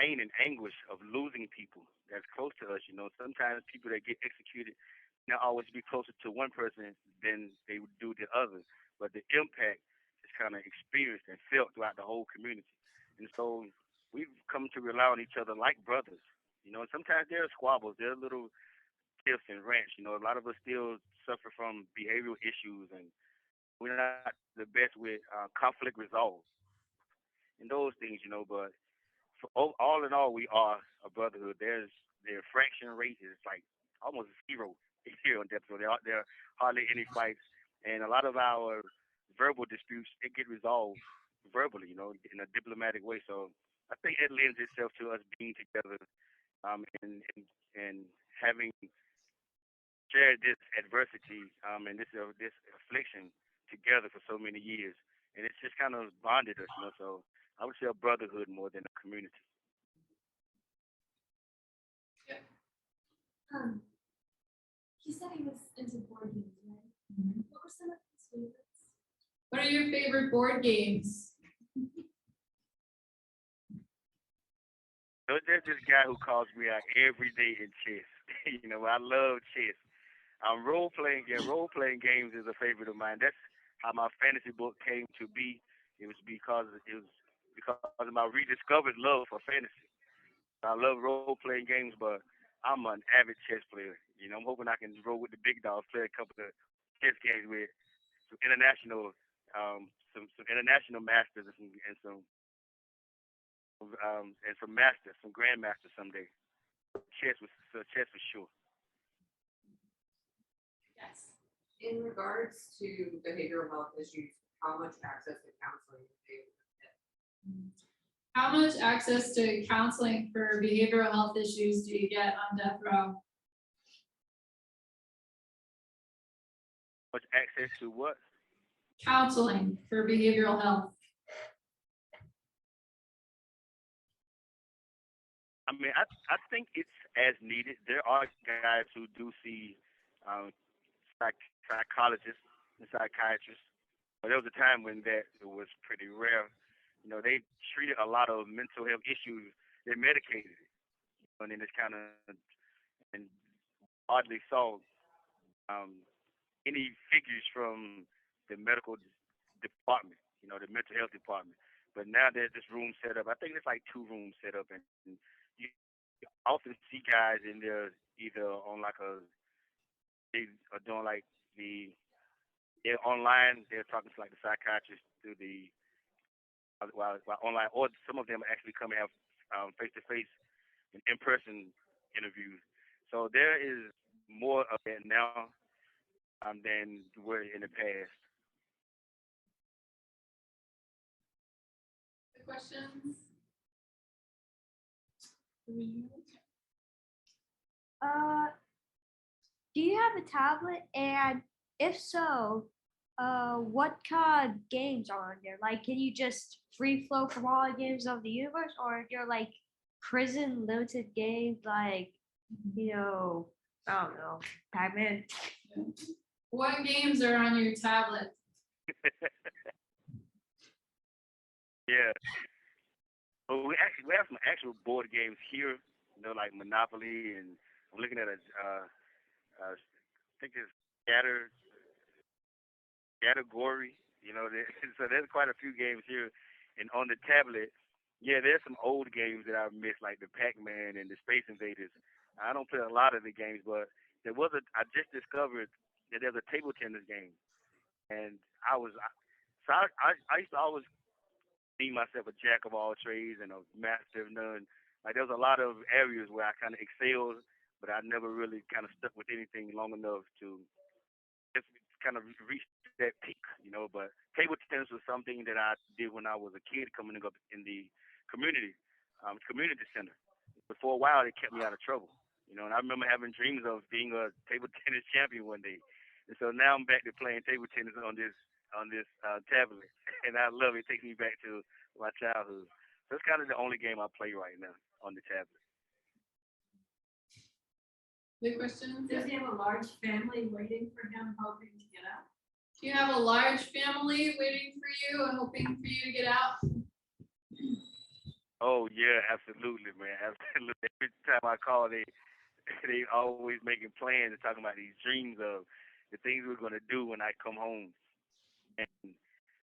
pain and anguish of losing people that's close to us. You know, sometimes people that get executed not always be closer to one person than they would do the other, but the impact is kind of experienced and felt throughout the whole community. And so we've come to rely on each other like brothers. You know, and sometimes there are squabbles, there are little tiffs and rants. You know, a lot of us still suffer from behavioral issues, and we're not the best with conflict resolve and those things. You know, but for all in all, we are a brotherhood. The infraction rate is like almost zero here on death row. There are hardly any fights, and a lot of our verbal disputes it get resolved verbally, you know, in a diplomatic way. So I think it lends itself to us being together, and having shared this adversity, and this affliction together for so many years, and it's just kind of bonded us, you know. So I would say a brotherhood more than a community. He said he was into board games, right? What were some of his favorites? What are your favorite board games? So there's this guy who calls me out every day in chess. You know, I love chess. Role playing games is a favorite of mine. That's how my fantasy book came to be. It was because of my rediscovered love for fantasy. I love role playing games, but I'm an avid chess player. You know, I'm hoping I can roll with the big dogs, play a couple of chess games with some international, some international masters and some masters, some grandmasters someday. Chess for sure. Yes. In regards to behavioral health issues, how much access to counseling do they get? How much access to counseling for behavioral health issues do you get on death row? Much access to what? Counseling for behavioral health. I mean, I think it's as needed. There are guys who do see psychologists and psychiatrists, but there was a time when that was pretty rare. You know, they treated a lot of mental health issues. They medicated it, and then it's kind of and oddly so. Any figures from the medical department, you know, the mental health department. But now there's this room set up. I think it's like 2 rooms set up, and you often see guys in there either on like they are doing like they're online. They're talking to like the psychiatrist through the while online, or some of them actually come and have face to face and in person interviews. So there is more of that now than were in the past. The questions? Do you have a tablet? And if so, what kind of games are on there? Like, can you just free flow from all the games of the universe, or are there like prison limited games, like I don't know, Pac-Man? What games are on your tablet? Yeah. Well, we have some actual board games here, you know, like Monopoly, and I'm looking at I think it's Category, you know. So there's quite a few games here, and on the tablet, yeah, there's some old games that I've missed, like the Pac-Man and the Space Invaders. I don't play a lot of the games, but I just discovered that there's a table tennis game, and I used to always deem myself a jack of all trades and a master of none. Like there's a lot of areas where I kind of excelled, but I never really kind of stuck with anything long enough to just kind of reach that peak, you know. But table tennis was something that I did when I was a kid coming up in the community center. But for a while, it kept me out of trouble, you know. And I remember having dreams of being a table tennis champion one day. And so now I'm back to playing table tennis on this tablet, and I love it. It takes me back to my childhood. So it's kind of the only game I play right now on the tablet. Good question. Does he have a large family waiting for him, hoping to get out? Do you have a large family waiting for you and hoping for you to get out? Oh yeah, absolutely, man, absolutely. Every time I call, they always making plans and talking about these dreams of the things we're gonna do when I come home. And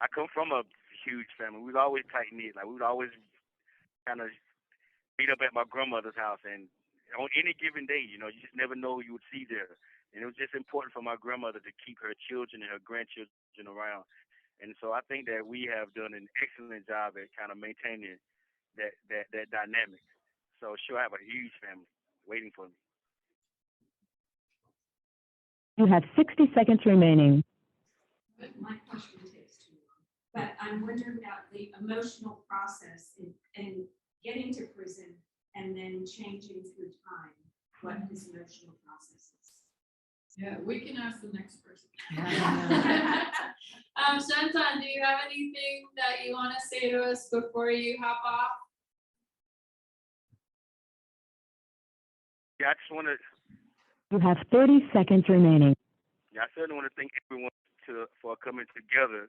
I come from a huge family. We was always tight knit. Like we would always kind of meet up at my grandmother's house, and on any given day, you know, you just never know who you would see there. And it was just important for my grandmother to keep her children and her grandchildren around. And so I think that we have done an excellent job at kind of maintaining that dynamic. So sure, I have a huge family waiting for me. You have 60 seconds remaining. But my question takes too long. But I'm wondering about the emotional process in getting to prison and then changing through time, what his emotional process is. Yeah, we can ask the next person. Shantan, do you have anything that you want to say to us before you hop off? Yeah, I just want to. You have 30 seconds remaining. Yeah, I certainly want to thank everyone for coming together,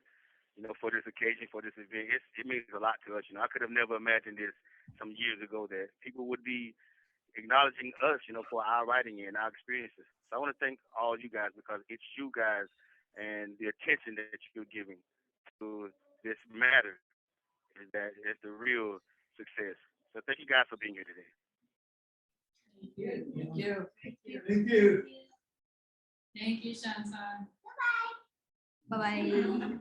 you know, for this occasion, for this event. It means a lot to us. You know, I could have never imagined this some years ago that people would be acknowledging us, you know, for our writing and our experiences. So I want to thank all you guys because it's you guys and the attention that you're giving to this matter is the real success. So thank you guys for being here today. Thank you. Thank you. Thank you. Thank you, Shantan. Bye-bye.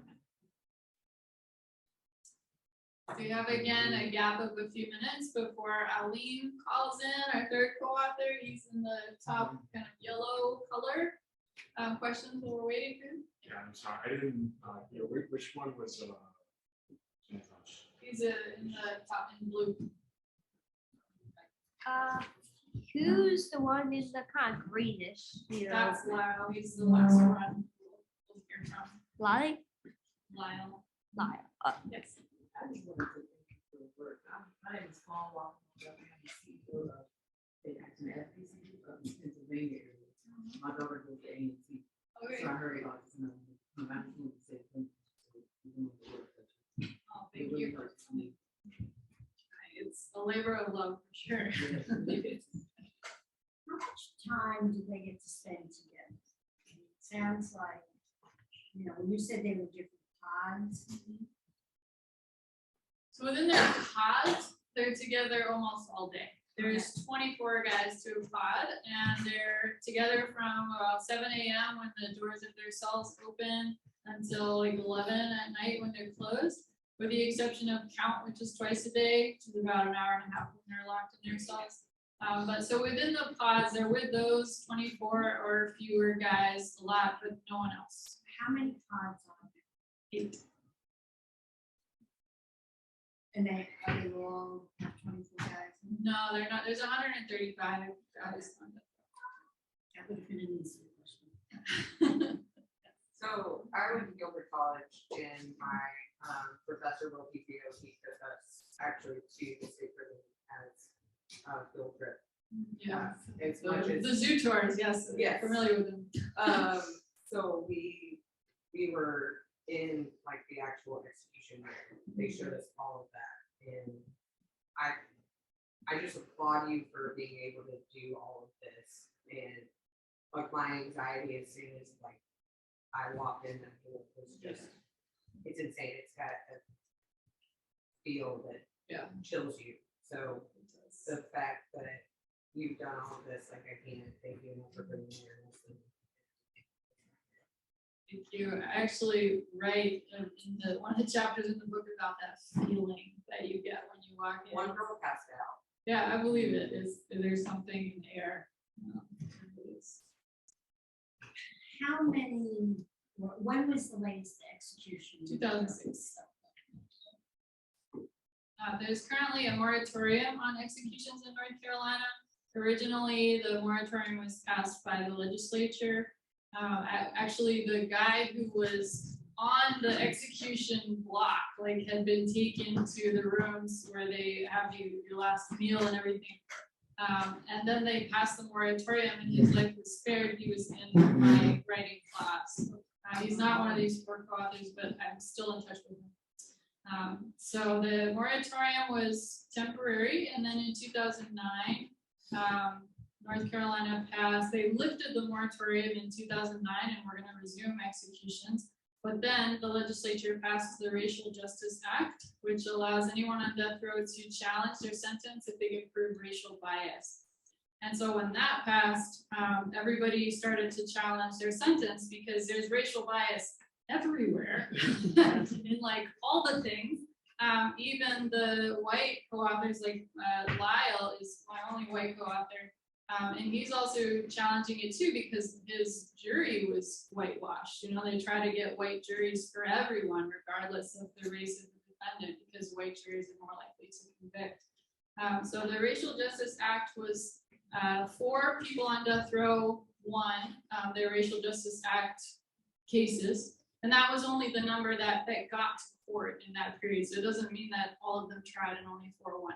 So we have again a gap of a few minutes before Aline calls in, our third co-author. He's in the top kind of yellow color. Questions while we're waiting for him? Yeah, I'm sorry, I didn't, you know, which one was, He's in the top in blue. Who's the one in the kind of greenish? That's Lyle. He's the last one. We'll hear from Lyle? Lyle. Lyle. Yes. I just wanted to thank you for the work. My name is Paul Walker. I'm the CEO of the FPC of the Pennsylvania area. My daughter goes to A&T. Okay. So I heard about this and I just wanted to say thank you for doing the work. Oh, thank you. It's a labor of love for sure. How much time do they get to spend together? It sounds like, you know, when you said they were different pods. So within their pods, they're together almost all day. There's 24 guys to a pod, and they're together from about 7 a.m. when the doors of their cells open until like 11 at night when they're closed, with the exception of count, which is twice a day, which is about an hour and a half when they're locked in their cells. But so within the pods, they're with those 24 or fewer guys a lot, but no one else. How many pods are there? 8. And are they all 24 guys? No, they're not. There's 135 guys. That would have been an easy question. So I went to Gilbert College and my professor will keep you took us actually to the state prison as field trip. Yeah, As much as the zoo tours. Yes, Yes. familiar with them. So we were in like the actual execution there. They showed us all of that, and I just applaud you for being able to do all of this. And like my anxiety as soon as like I walked in that door was just, it's insane. It's got a feel that chills you. So the fact that you've done all of this, like I can't thank you enough for bringing awareness. Thank you. I actually write in one of the chapters in the book about that feeling that you get when you walk in. One girl passed out. Yeah, I believe it. There's something in the air. How many, when was the latest execution? 2006. There's currently a moratorium on executions in North Carolina. Originally, the moratorium was passed by the legislature. Actually, the guy who was on the execution block, like, had been taken to the rooms where they have your last meal and everything. And then they passed the moratorium and his life was spared. He was in my writing class. He's not one of these 4 co-authors, but I'm still in touch with him. So the moratorium was temporary, and then in 2009, North Carolina passed, they lifted the moratorium in 2009 and we're going to resume executions. But then the legislature passes the Racial Justice Act, which allows anyone on death row to challenge their sentence if they can prove racial bias. And so when that passed, everybody started to challenge their sentence because there's racial bias everywhere in like all the things. Even the white co-authors, like Lyle is my only white co-author, and he's also challenging it too because his jury was whitewashed. You know, they try to get white juries for everyone, regardless of the race of the defendant, because white juries are more likely to convict. So the Racial Justice Act was 4 people on death row won their Racial Justice Act cases, and that was only the number that got to court in that period. So it doesn't mean that all of them tried and only 4 won.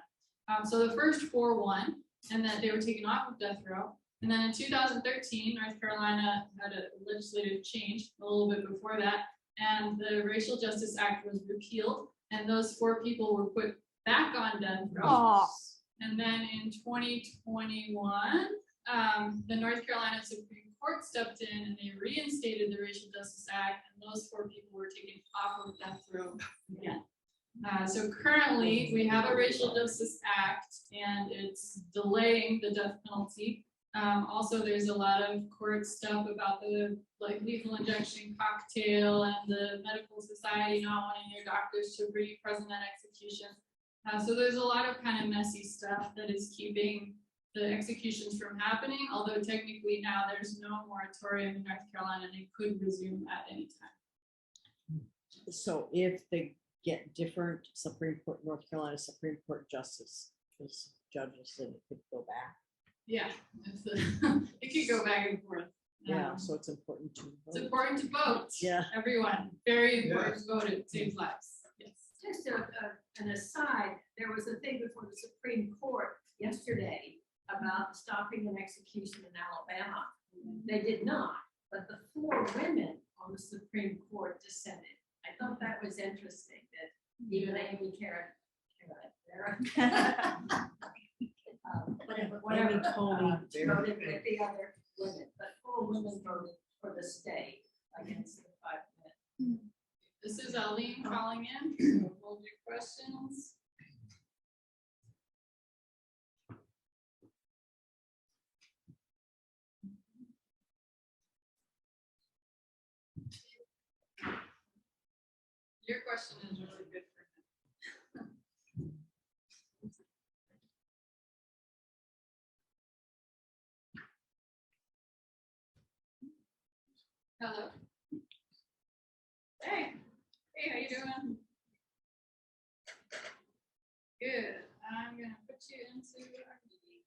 So the first 4 won, and that they were taken off of death row. And then in 2013, North Carolina had a legislative change a little bit before that, and the Racial Justice Act was repealed, and those 4 people were put back on death row. Aww. And then in 2021, the North Carolina Supreme Court stepped in and they reinstated the Racial Justice Act, and those 4 people were taken off of death row again. So currently, we have a Racial Justice Act, and it's delaying the death penalty. Also, there's a lot of court stuff about the lethal injection cocktail and the medical society not wanting their doctors to be present at execution. So there's a lot of kind of messy stuff that is keeping the executions from happening, although technically now there's no moratorium in North Carolina and they could resume at any time. So if they get different Supreme Court, North Carolina Supreme Court justice, because judges said it could go back. Yeah, it could go back and forth. Yeah, so it's important to vote. It's important to vote. Yeah. Everyone, very important to vote. It saves lives. Yes. Just an aside, there was a thing before the Supreme Court yesterday about stopping an execution in Alabama. They did not, but the 4 women on the Supreme Court dissented. I thought that was interesting that even Amy whatever, voted with the other women, but 4 women voted for the stay against the 5 men. This is Aline calling in. So hold your questions. Your question is really good for him. Hello. Hey. Hey, how you doing? Good. I'm gonna put you into our meeting.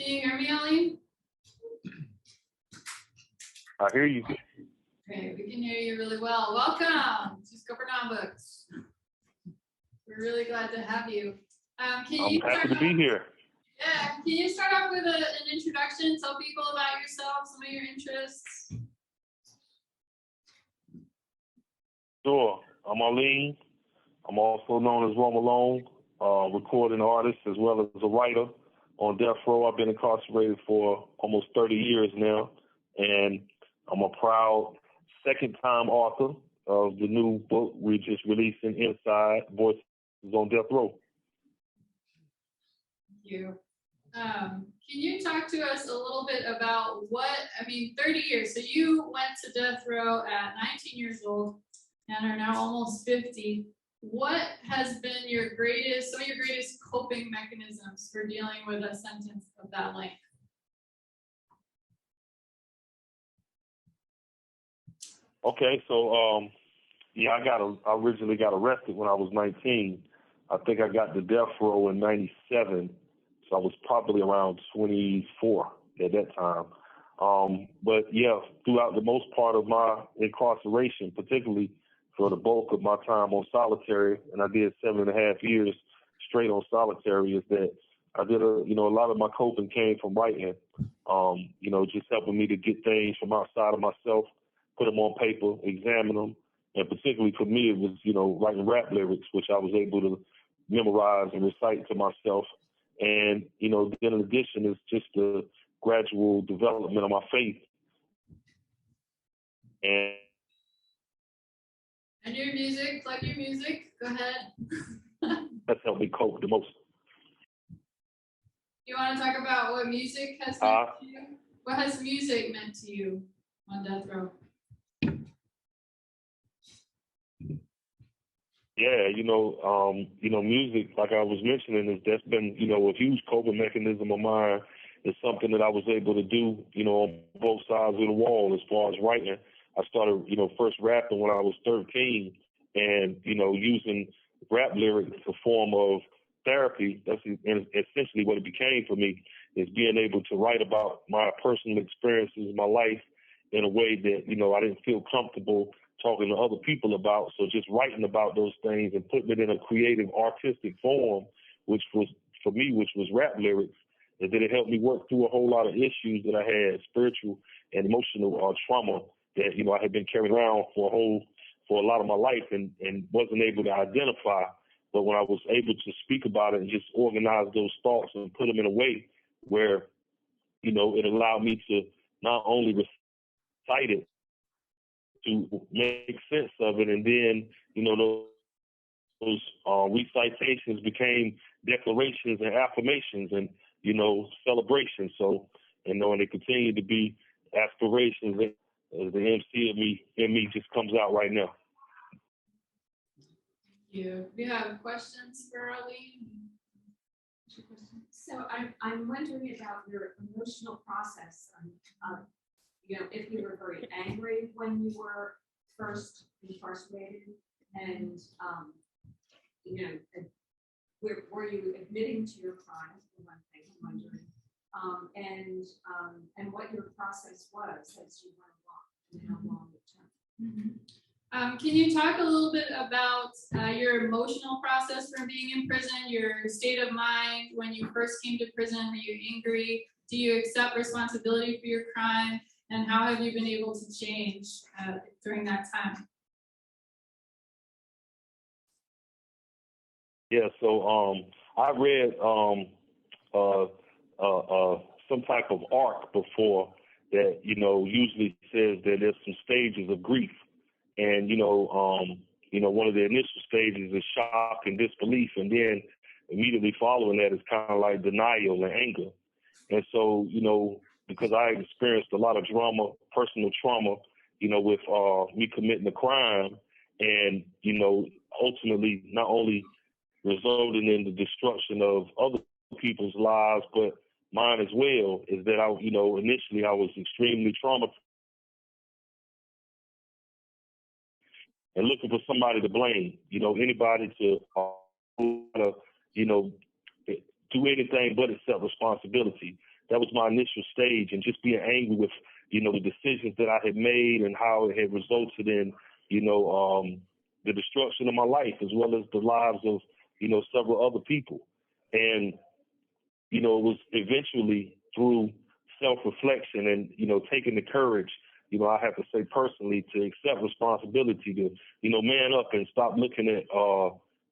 you hear me, Eileen? I hear you. Great, we can hear you really well. Welcome to Scupperrnong Books. We're really glad to have you. Can I'm you happy start to be here. Yeah, can you start off with an introduction? Tell people about yourself, some of your interests. Sure. I'm Arlene. I'm also known as Rome Alone, recording artist as well as a writer on death row. I've been incarcerated for almost 30 years now, and I'm a proud second-time author of the new book we just released in Inside, Voices on Death Row. Thank you. Can you talk to us a little bit about 30 years. So you went to death row at 19 years old and are now almost 50. What has been some of your greatest coping mechanisms for dealing with a sentence of that length? Okay, so I originally got arrested when I was 19. I think I got to death row in 97. So I was probably around 24 at that time. But yeah, throughout the most part of my incarceration, particularly for the bulk of my time on solitary, and I did 7.5 years straight on solitary, is that I did a lot of my coping came from writing, just helping me to get things from outside of myself, put them on paper, examine them. And particularly for me, it was, writing rap lyrics, which I was able to memorize and recite to myself. And, then in addition, it's just the gradual development of my faith. And your music, plug your music, go ahead. That's helped me cope the most. You want to talk about what music has meant to you? What has music meant to you on death row? Yeah, music, like I was mentioning, that's been, a huge coping mechanism of mine. It's something that I was able to do, on both sides of the wall as far as writing. I started, first rapping when I was 13 and, using rap lyrics as a form of therapy. That's essentially what it became for me, is being able to write about my personal experiences, my life in a way that, I didn't feel comfortable talking to other people about. So just writing about those things and putting it in a creative, artistic form, which was rap lyrics, and then it helped me work through a whole lot of issues that I had, spiritual and emotional trauma that, I had been carrying around for a lot of my life and wasn't able to identify. But when I was able to speak about it and just organize those thoughts and put them in a way where, it allowed me to not only recite it, to make sense of it, and then those recitations became declarations and affirmations and celebrations. So and they continue to be aspirations. As the MC in me just comes out right now. Thank you. We have questions for Arlene. So I'm wondering about your emotional process. If you were very angry when you were first incarcerated, and were you admitting to your crimes? For one thing, I'm wondering, and what your process was as you went along, and how long it took. Can you talk a little bit about your emotional process from being in prison, your state of mind when you first came to prison? Were you angry? Do you accept responsibility for your crime? And how have you been able to change during that time? Yeah, so I read some type of arc before that, usually says that there's some stages of grief. And, one of the initial stages is shock and disbelief. And then immediately following that is kind of like denial and anger. And so, because I experienced a lot of drama, personal trauma, with me committing a crime and, ultimately not only resulting in the destruction of other people's lives, but mine as well, is that initially I was extremely traumatized and looking for somebody to blame, anybody to, do anything but accept responsibility. that was my initial stage, and just being angry with, you know, the decisions that I had made and how it had resulted in, you know, the destruction of my life as well as the lives of, you know, several other people. And, you know, it was eventually through self-reflection and, you know, taking the courage, you know, I have to say personally, to accept responsibility, to, you know, man up and stop looking at,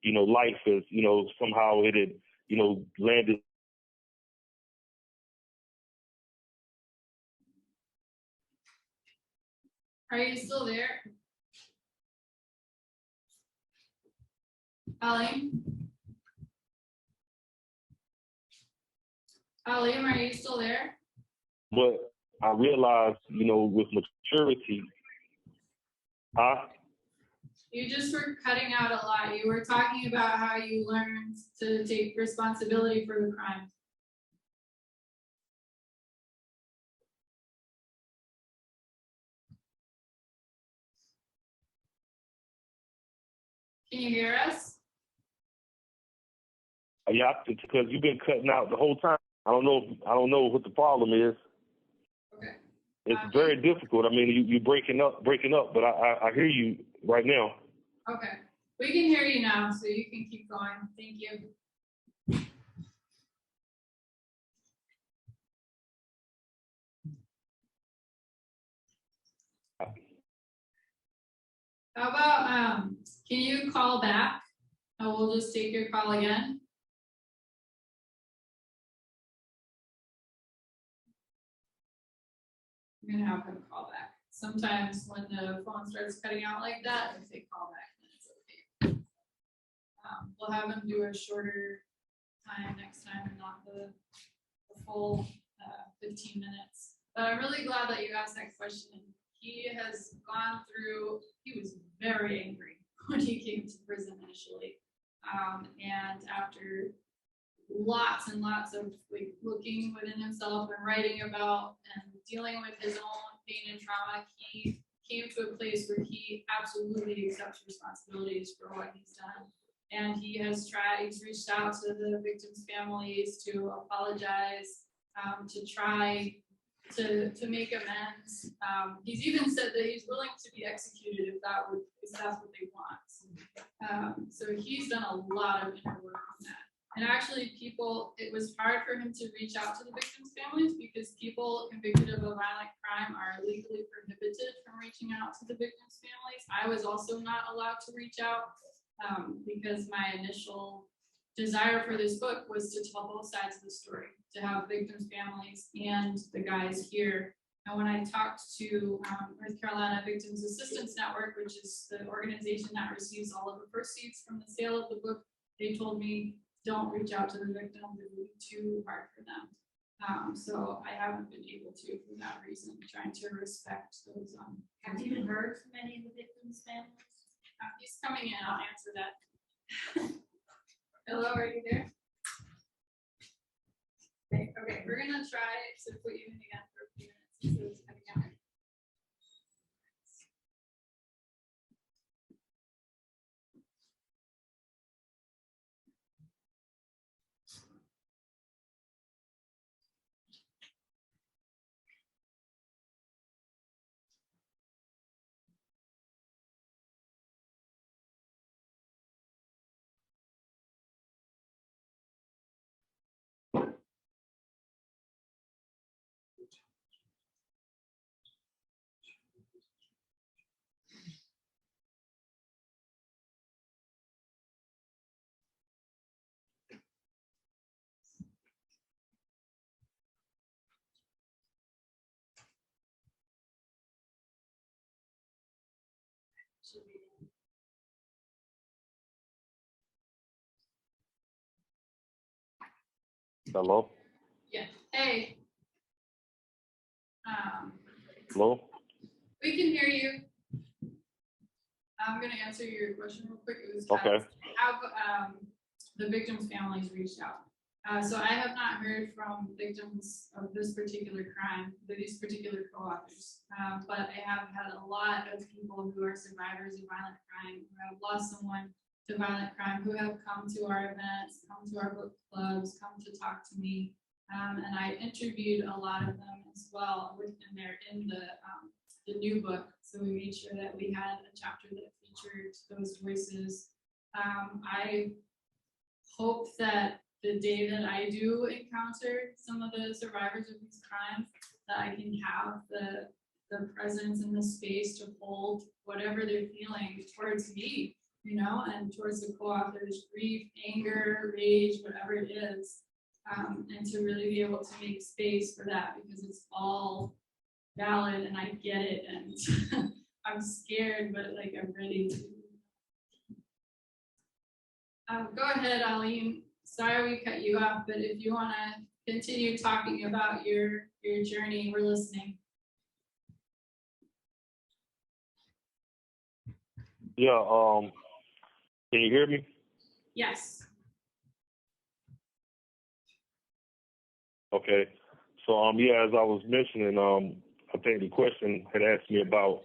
you know, life as, you know, somehow it had, you know, landed. Are you still there? Alim? Alim, are you still there? But I realized, you know, with maturity, You just were cutting out a lot. You were talking about how you learned to take responsibility for the crime. Can you hear us? yeah, because you've been cutting out the whole time. I don't know what the problem is. Okay. It's very difficult. I mean, you breaking up, but I hear you right now. Okay. We can hear you now, so you can keep going. Thank you. How about, can you call back? And we'll just take your call again. I'm gonna have him call back. Sometimes when the phone starts cutting out like that, if they call back, then it's okay. We'll have him do a shorter time next time and not the full 15 minutes. But I'm really glad that you asked that question. He has gone through, he was very angry when he came to prison initially. And after lots and lots of like looking within himself and writing about and dealing with his own pain and trauma, he came to a place where he absolutely accepts responsibilities for what he's done. And he has he's reached out to the victims' families to apologize, to try to make amends. He's even said that he's willing to be executed if that's what they want. So he's done a lot of inner work on that. And actually it was hard for him to reach out to the victims' families because people convicted of a violent crime are legally prohibited from reaching out to the victims' families. I was also not allowed to reach out because my initial desire for this book was to tell both sides of the story, to have victims' families and the guys here. And when I talked to North Carolina Victims Assistance Network, which is the organization that receives all of the proceeds from the sale of the book, they told me, don't reach out to the victims, it would be too hard for them. So I haven't been able to for that reason, trying to respect those. Have you heard from any of the victims' families? He's coming in, I'll answer that. Hello, are you there? Okay, we're gonna try to put you in again for a few minutes since it was coming out. Hello? Yeah, hey. Hello? We can hear you. I'm gonna answer your question real quick. It was Okay. have the victims' families reached out. So I have not heard from victims of this particular crime, these particular co-authors, but I have had a lot of people who are survivors of violent crime, who have lost someone to violent crime, who have come to our events, come to our book clubs, come to talk to me. And I interviewed a lot of them as well, and they're in the new book. So we made sure that we had a chapter that featured those voices. I hope that the day that I do encounter some of the survivors of these crimes, that I can have the presence and the space to hold whatever they're feeling towards me, you know, and towards the co-authors, grief, anger, rage, whatever it is, and to really be able to make space for that, because it's all valid and I get it, and I'm scared, but like I'm ready to. Go ahead, Aline. Sorry we cut you off, but if you want to continue talking about your journey, we're listening. Yeah, can you hear me? Yes. Okay. So yeah, as I was mentioning, I think the question had asked me about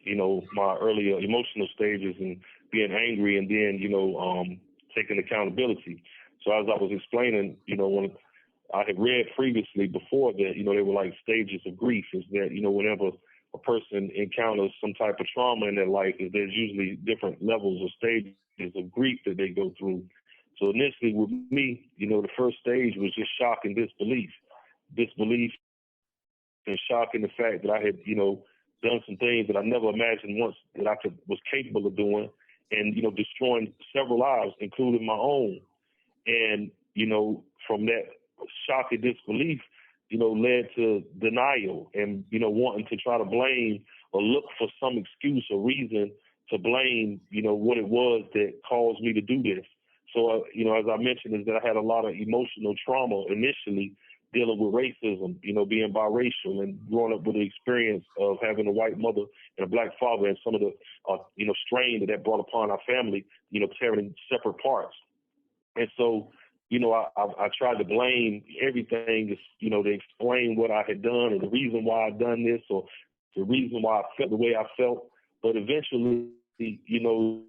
you know, my earlier emotional stages and being angry, and then, you know, taking accountability. So as I was explaining, you know, when I had read previously before that, you know, they were like stages of grief, is that, you know, whenever a person encounters some type of trauma in their life, is there's usually different levels or stages of grief that they go through. So initially with me, you know, the first stage was just shock and disbelief and shock in the fact that I had, you know, done some things that I never imagined once that I was capable of doing, and, you know, destroying several lives, including my own. And, you know, from that shock and disbelief, you know, led to denial and, you know, wanting to try to blame or look for some excuse or reason to blame, you know, what it was that caused me to do this. So, you know, as I mentioned, is that I had a lot of emotional trauma initially, dealing with racism, you know, being biracial and growing up with the experience of having a white mother and a black father, and some of the, you know, strain that brought upon our family, you know, tearing in separate parts. And so, you know, I tried to blame everything, you know, to explain what I had done and the reason why I'd done this, or the reason why I felt the way I felt. But eventually, you know,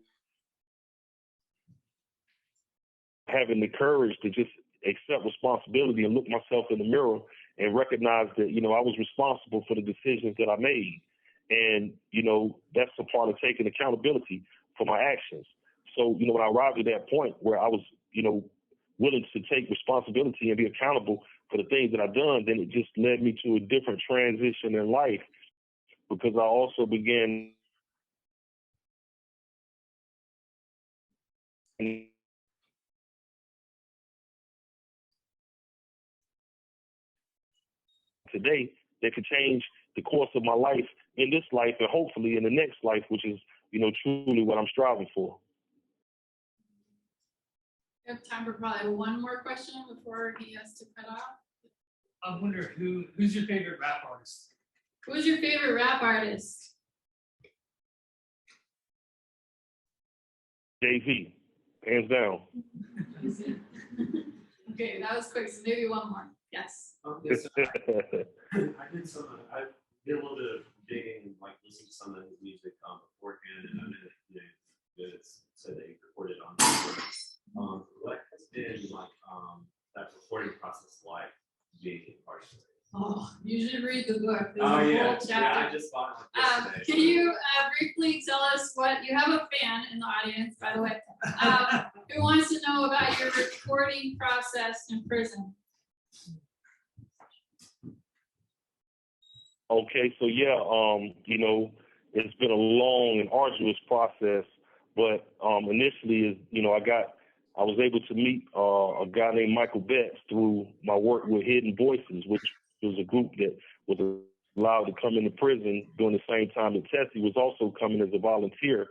having the courage to just accept responsibility and look myself in the mirror and recognize that, you know, I was responsible for the decisions that I made. And, you know, that's a part of taking accountability for my actions. So, you know, when I arrived at that point where I was, you know, willing to take responsibility and be accountable for the things that I've done, then it just led me to a different transition in life, because I also began today that could change the course of my life in this life and hopefully in the next life, which is, you know, truly what I'm striving for. We have time for probably one more question before he has to cut off. I wonder who's your favorite rap artist? Who's your favorite rap artist? Jay-Z, hands down. Okay, that was quick, so maybe one more. Yes. Yes, I did some. I did a little bit of digging, like listening to some of his music beforehand, and I mean, you know, it's said that he recorded on. What has been like that recording process like being incarcerated? Oh, you should read the book. There's Oh a yeah, whole chapter. I just bought it yesterday. Can you briefly tell us what you have a fan in the audience, by the way, who wants to know about your recording process in prison? Okay, so yeah, you know, it's been a long and arduous process, but initially, you know, I was able to meet a guy named Michael Betts through my work with Hidden Voices, which was a group that was allowed to come into prison during the same time that Tessie was also coming as a volunteer.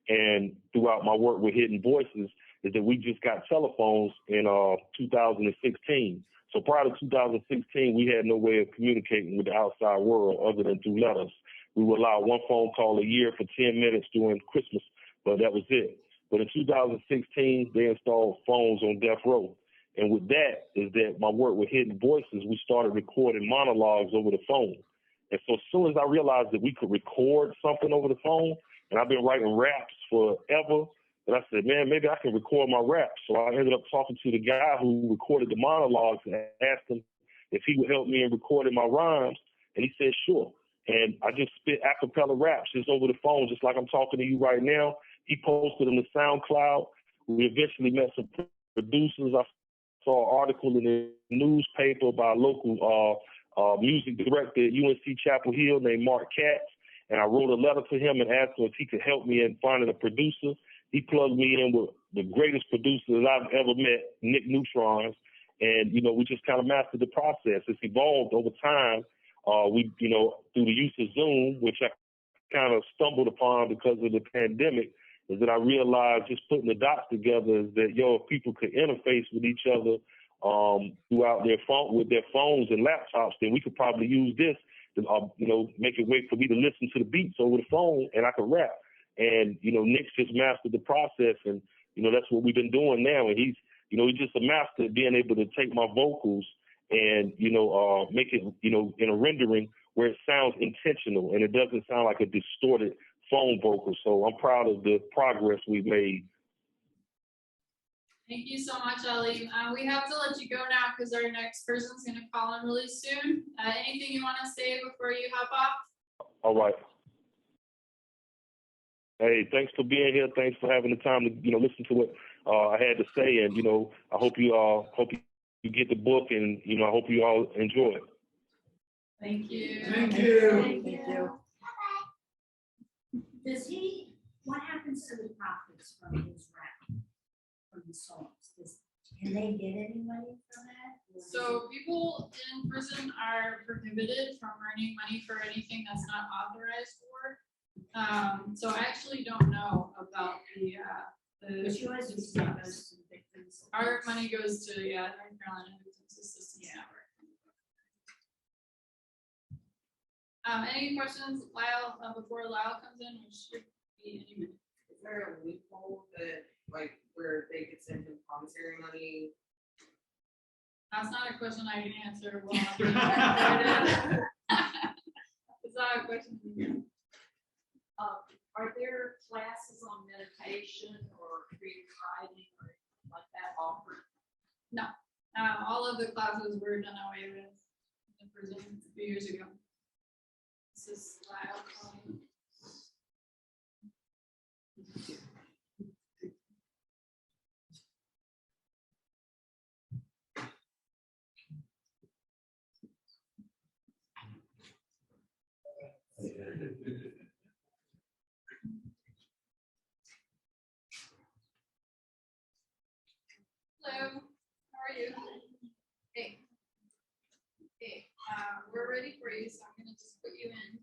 And throughout my work with Hidden Voices is that we just got telephones in 2016. So prior to 2016, we had no way of communicating with the outside world other than through letters. We would allow one phone call a year for 10 minutes during Christmas, but that was it. But in 2016, they installed phones on death row. And with that is that my work with Hidden Voices, we started recording monologues over the phone. And so as soon as I realized that we could record something over the phone, and I've been writing raps forever, And I said, man, maybe I can record my raps. So I ended up talking to the guy who recorded the monologues and asked him if he would help me in recording my rhymes. And he said, sure. And I just spit a cappella raps just over the phone, just like I'm talking to you right now. He posted them to SoundCloud. We eventually met some producers. I saw an article in the newspaper by a local music director at UNC Chapel Hill named Mark Katz. And I wrote a letter to him and asked him if he could help me in finding a producer. He plugged me in with the greatest producer that I've ever met, Nick Neutrons. And, you know, we just kind of mastered the process. It's evolved over time. We, you know, through the use of Zoom, which I kind of stumbled upon because of the pandemic, is that I realized just putting the dots together is that, if people could interface with each other throughout their phone, with their phones and laptops, then we could probably use this to, make it way for me to listen to the beats over the phone and I could rap. And, Nick's just mastered the process, and, that's what we've been doing now. And he's just a master at being able to take my vocals and, make it, in a rendering where it sounds intentional and it doesn't sound like a distorted phone vocal. So I'm proud of the progress we've made. Thank you so much, Ellie. We have to let you go now because our next person's going to call in really soon. Anything you want to say before you hop off? All right. Hey, thanks for being here. Thanks for having the time to, listen to what I had to say. And, I hope you get the book, and, I hope you all enjoy it. Thank you. Thank you. Thank you. What happens to the profits from his rap, from the songs? Can they get any money from that? So people in prison are prohibited from earning money for anything that's not authorized for. So I actually don't know about the our money goes to North Carolina Victims Assistance Network. Any questions, Lyle, before Lyle comes in, which should be any minute? Is there a loophole that, where they could send him commissary money? That's not a question I can answer. Well, it's not a question. Are there classes on meditation or creative writing or like that offered? No. All of the classes were done away with in prison a few years ago. This is Lyle calling. Hello, how are you? Hey. Hey, we're ready for you, so I'm gonna just put you in.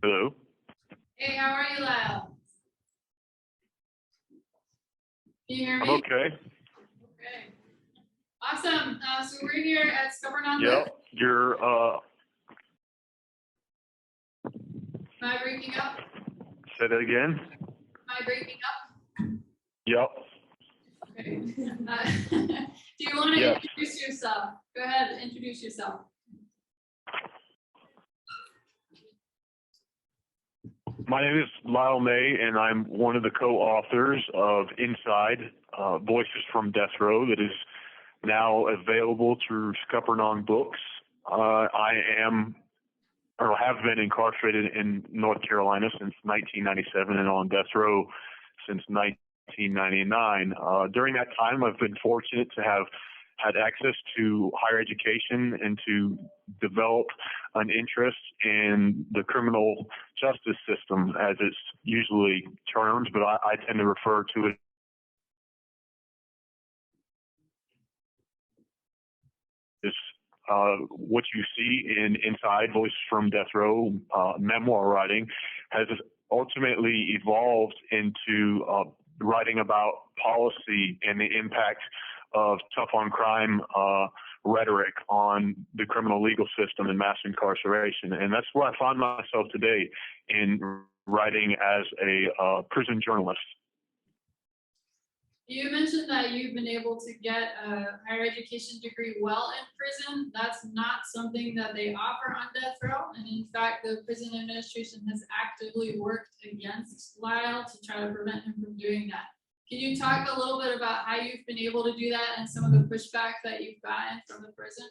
Hello. Hey, how are you, Lyle? Can you hear me? I'm okay. Okay. Awesome. So we're here at Scupperrnong. Yep. You're Am I breaking up? say that again. Am I breaking up? Yep. Okay. Do you want to Yes. introduce yourself? Go ahead, introduce yourself. My name is Lyle May, and I'm one of the co-authors of Inside, Voices from Death Row, that is now available through Scuppernong Books. I am, or have been, incarcerated in North Carolina since 1997 and on death row since 1999. During that time, I've been fortunate to have had access to higher education and to develop an interest in the criminal justice system, as it's usually termed, but I tend to refer to it as what you see in Inside Voices from Death Row memoir writing has ultimately evolved into writing about policy and the impact of tough on crime rhetoric on the criminal legal system and mass incarceration. And that's where I find myself today in writing as a prison journalist. You mentioned that you've been able to get a higher education degree while in prison. That's not something that they offer on death row. And in fact, the prison administration has actively worked against Lyle to try to prevent him from doing that. Can you talk a little bit about how you've been able to do that and some of the pushback that you've gotten from the prison?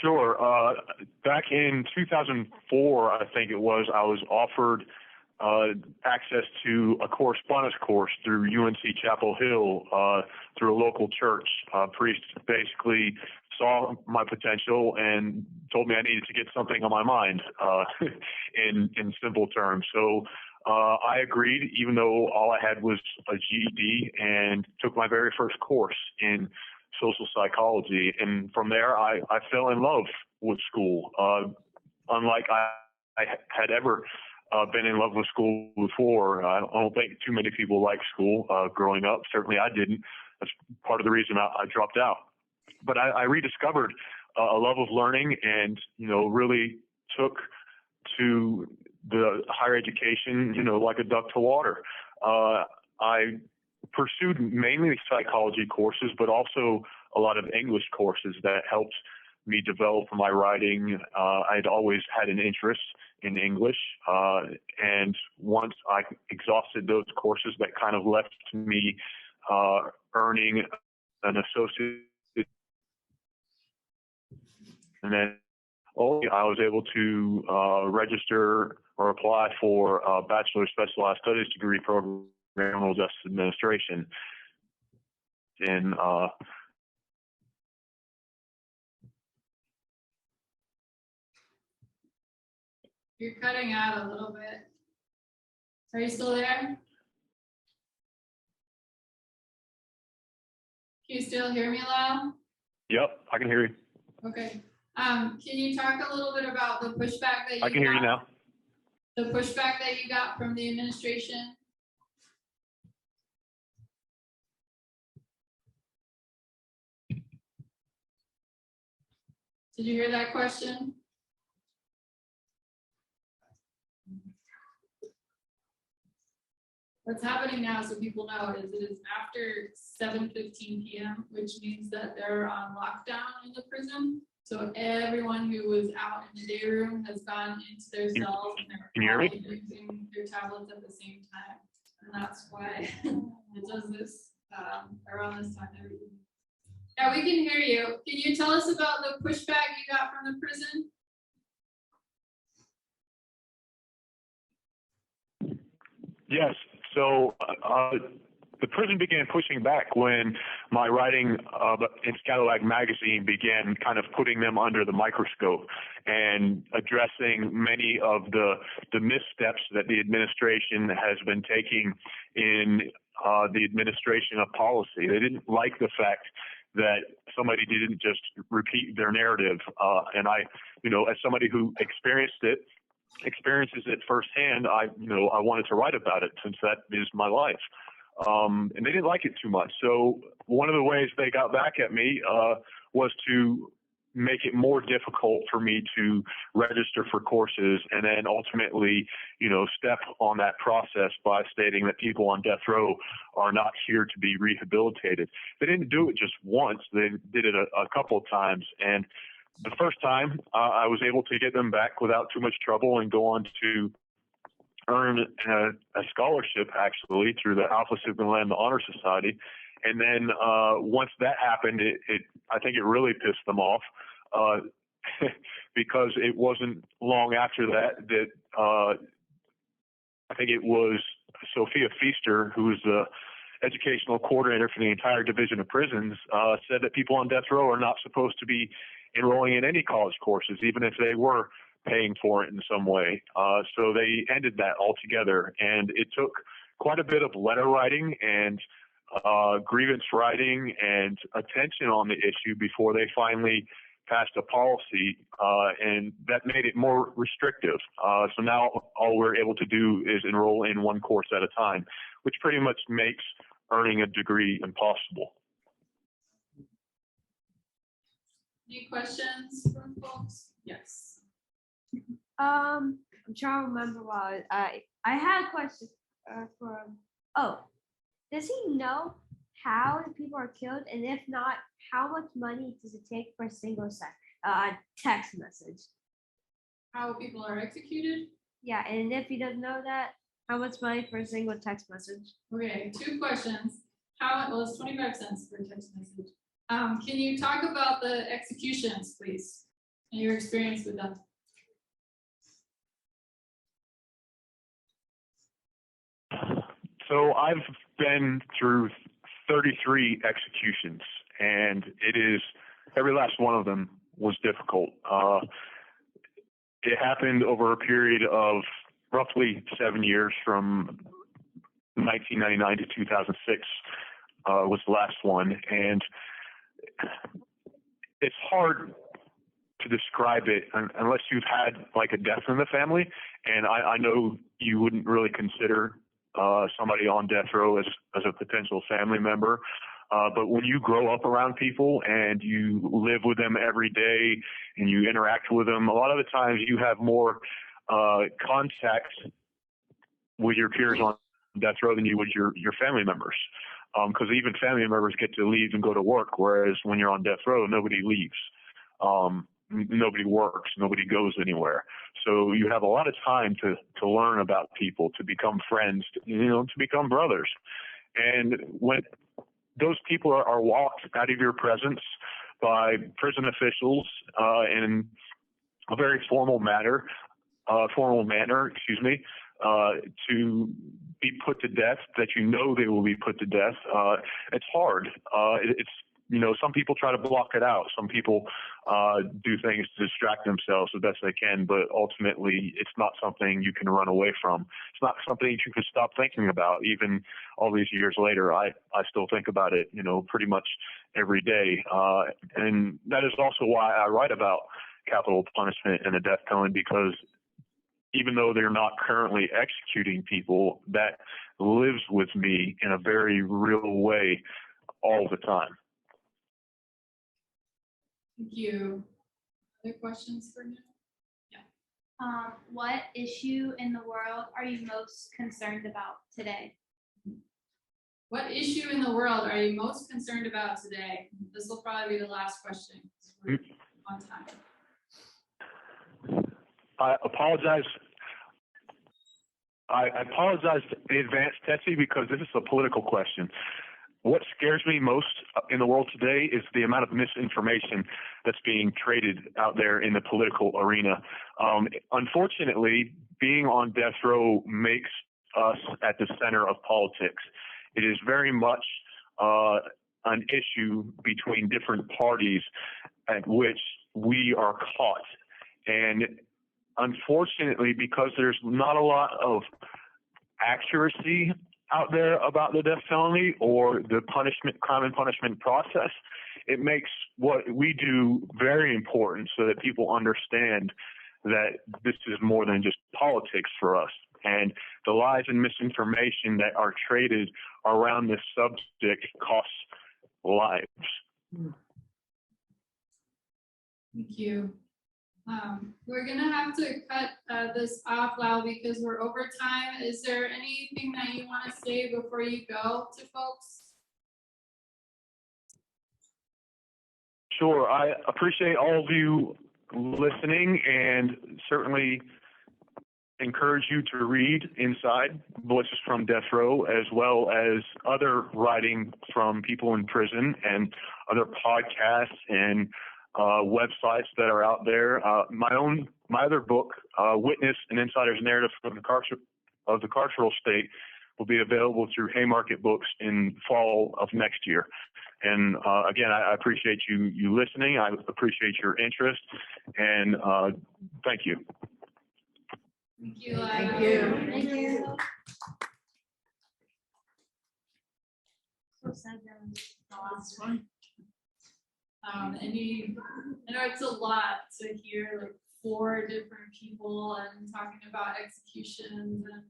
Sure. Back in 2004, I think it was, I was offered access to a correspondence course through UNC Chapel Hill through a local church. Priest basically saw my potential and told me I needed to get something on my mind in simple terms. So I agreed, even though all I had was a GED, and took my very first course in social psychology. And from there, I fell in love with school. Unlike I had ever been in love with school before. I don't think too many people like school growing up. Certainly I didn't. That's part of the reason I dropped out. But I rediscovered a love of learning and, really took to the higher education, like a duck to water. I pursued mainly psychology courses, but also a lot of English courses that helped me develop my writing. I'd always had an interest in English, and once I exhausted those courses, that kind of left me earning an associate, and then I was able to register or apply for a Bachelor of Specialized Studies degree program in criminal justice administration. And You're cutting out a little bit. Are you still there? Can you still hear me, Lyle? Yep, I can hear you. Okay. Can you talk a little bit about the pushback that you got? I can hear you now. The pushback that you got from the administration? Did you hear that question? What's happening now, so people know, is it is after 7:15 p.m., which means that they're on lockdown in the prison. So everyone who was out in the day room has gone into their cells and they're all using their tablets at the same time. And that's why it does this around this time every evening. Yeah, we can hear you. Can you tell us about the pushback you got from the prison? Yes. So the prison began pushing back when my writing in Scalalag magazine began kind of putting them under the microscope and addressing many of the missteps that the administration has been taking in the administration of policy. They didn't like the fact that somebody didn't just repeat their narrative. And I, as somebody who experiences it firsthand, I wanted to write about it since that is my life. And they didn't like it too much. So one of the ways they got back at me was to make it more difficult for me to register for courses, and then ultimately, step on that process by stating that people on death row are not here to be rehabilitated. They didn't do it just once. They did it a couple of times. And the first time, I was able to get them back without too much trouble and go on to earn a scholarship, actually, through the Alpha Sigma Lambda Honor Society. And then once that happened, I think it really pissed them off because it wasn't long after that I think it was Sophia Feaster, who was the educational coordinator for the entire division of prisons, said that people on death row are not supposed to be enrolling in any college courses, even if they were paying for it in some way. So they ended that altogether, and it took quite a bit of letter writing and grievance writing and attention on the issue before they finally passed a policy, and that made it more restrictive. So now all we're able to do is enroll in one course at a time, which pretty much makes earning a degree impossible. Any questions from folks? Yes. I'm trying to remember what I had a question from. Oh, does he know how the people are killed, and if not, how much money does it take for a single text message? How people are executed? Yeah, and if he doesn't know that, how much money for a single text message? Okay, 2 questions. Well, it's 25 cents per text message. Can you talk about the executions, please, and your experience with them? So I've been through 33 executions, and every last one of them was difficult. It happened over a period of roughly 7 years, from 1999 to 2006 was the last one, and it's hard to describe it unless you've had like a death in the family, and I know you wouldn't really consider somebody on death row as a potential family member. But when you grow up around people and you live with them every day and you interact with them, a lot of the times you have more contact with your peers on death row than you would your family members. Because even family members get to leave and go to work, whereas when you're on death row, nobody leaves. Nobody works, nobody goes anywhere. So you have a lot of time to learn about people, to become friends, to become brothers. And when those people are walked out of your presence by prison officials in a very formal manner, to be put to death, that they will be put to death, it's hard. Some people try to block it out. Some people do things to distract themselves the best they can, but ultimately it's not something you can run away from. It's not something you can stop thinking about. Even all these years later, I still think about it, pretty much every day. And that is also why I write about capital punishment and the death penalty, because even though they're not currently executing people, that lives with me in a very real way all the time. Thank you. Other questions for me? Yeah. What issue in the world are you most concerned about today? What issue in the world are you most concerned about today? This will probably be the last question. We're on time. I apologize in advance, Tessie, because this is a political question. What scares me most in the world today is the amount of misinformation that's being traded out there in the political arena. Unfortunately, being on death row makes us at the center of politics. It is very much an issue between different parties at which we are caught. And unfortunately, because there's not a lot of accuracy out there about the death penalty or the crime and punishment process, it makes what we do very important so that people understand that this is more than just politics for us. And the lies and misinformation that are traded around this subject costs lives. Thank you. We're gonna have to cut this off, Lyle, because we're over time. Is there anything that you want to say before you go to folks? Sure. I appreciate all of you listening, and certainly encourage you to read Inside, Voices from Death Row, as well as other writing from people in prison and other podcasts and websites that are out there. My other book, Witness: An Insider's Narrative of the Carceral State, will be available through Haymarket Books in fall of next year. And again, I appreciate you listening. I appreciate your interest, and thank you. Thank you, Lyle. Thank you. Thank you. So sad that was the last one. I know it's a lot to hear like 4 different people and talking about executions and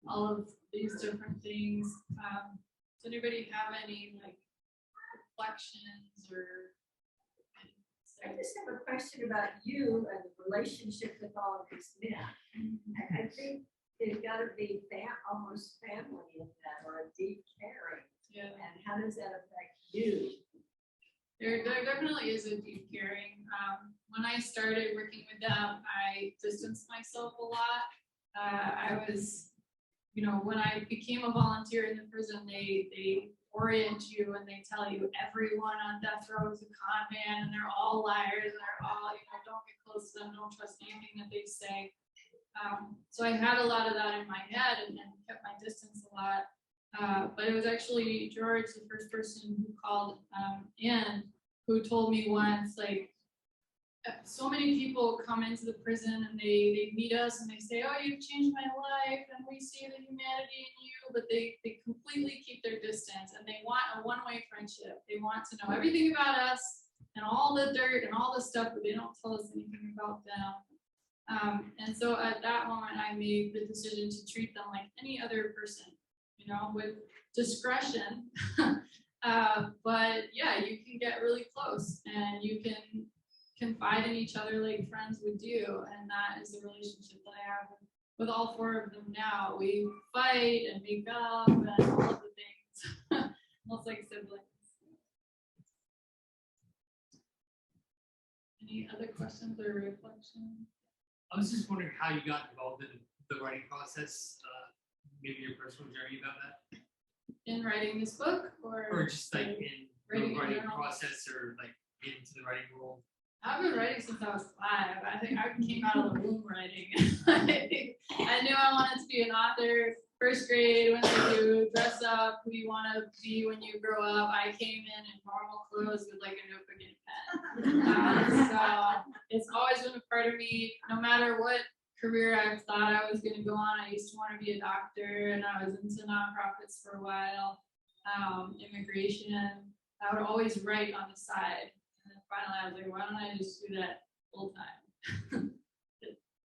all of these different things. Does anybody have any like reflections or? I just have a question about you and the relationship with all of these men. I think there's got to be almost family in that, or a deep caring. Yeah. And how does that affect you? There definitely is a deep caring. When I started working with them, I distanced myself a lot. I was, when I became a volunteer in the prison, they orient you and they tell you everyone on death row is a con man and they're all liars and they're all, don't get close to them, don't trust anything that they say. So I had a lot of that in my head and kept my distance a lot. But it was actually George, the first person who called in, who told me once, like, so many people come into the prison and they meet us and they say, oh, you've changed my life and we see the humanity in you, but they completely keep their distance and they want a one-way friendship. They want to know everything about us and all the dirt and all the stuff, but they don't tell us anything about them. And so at that moment, I made the decision to treat them like any other person, with discretion. But yeah, you can get really close and you can confide in each other like friends would do, and that is the relationship that I have with all 4 of them now. We fight and make up and all of the things, almost like siblings. Any other questions or reflections? I was just wondering how you got involved in the writing process, maybe your personal journey about that. In writing this book, or just like in the writing process, or like into the writing world? I've been writing since I was 5. I think I came out of the womb writing. I knew I wanted to be an author. First grade, when they do dress up, who you want to be when you grow up, I came in normal clothes with like a notebook and a pen. So it's always been a part of me. No matter what career I thought I was going to go on, I used to want to be a doctor, and I was into nonprofits for a while, immigration. I would always write on the side. Finally, I was like, why don't I just do that full time?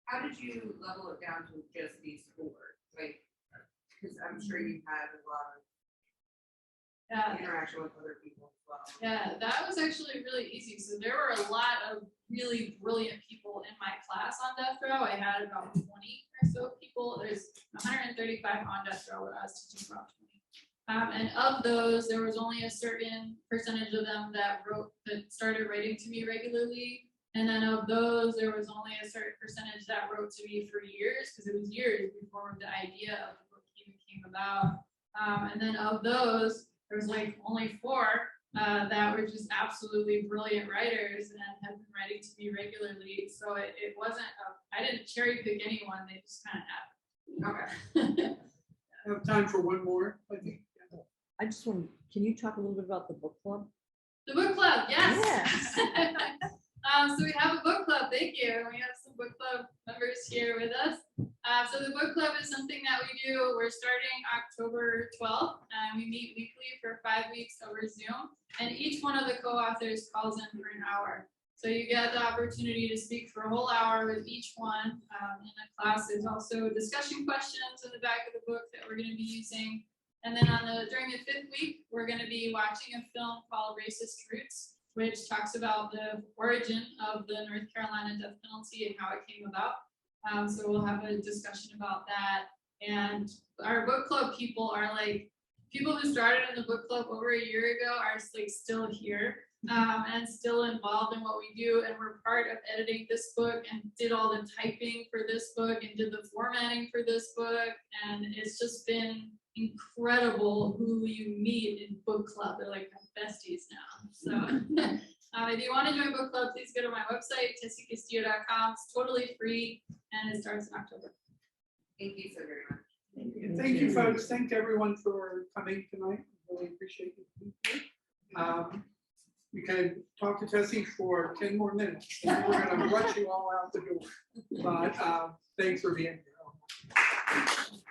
How did you level it down to just these 4? Like, because I'm sure you had a lot of interaction with other people as well. Yeah, that was actually really easy. So there were a lot of really brilliant people in my class on death row. I had about 20 or so people. There's 135 on death row when I was teaching about 20. And of those, there was only a certain percentage of them that started writing to me regularly. And then of those, there was only a certain percentage that wrote to me for years, because it was years before the idea of the book even came about. And then of those, there was like only 4 that were just absolutely brilliant writers and have been writing to me regularly. So it wasn't, I didn't cherry pick anyone, they just kind of happened. Okay. I have time for one more, I think. I just want, can you talk a little bit about the book club? The book club, yes. Yes. So we have a book club, thank you. We have some book club members here with us. So the book club is something that we do. We're starting October 12th, and we meet weekly for 5 weeks over Zoom. And each one of the co-authors calls in for an hour. So you get the opportunity to speak for a whole hour with each one in the class. There's also discussion questions in the back of the book that we're going to be using. And then during the 5th week, we're going to be watching a film called Racist Roots, which talks about the origin of the North Carolina death penalty and how it came about. So we'll have a discussion about that. And our book club people are like, people who started in the book club over a year ago are like still here and still involved in what we do. And we're part of editing this book and did all the typing for this book and did the formatting for this book. And it's just been incredible who you meet in book club. They're like my besties now. So if you want to join book club, please go to my website, tessiecastillo.com. It's totally free and it starts in October. Thank you so very much. Thank you. Thank you, folks. Thank everyone for coming tonight. Really appreciate you being here. You can talk to Tessie for 10 more minutes, and then we're going to rush you all out the door. But thanks for being here.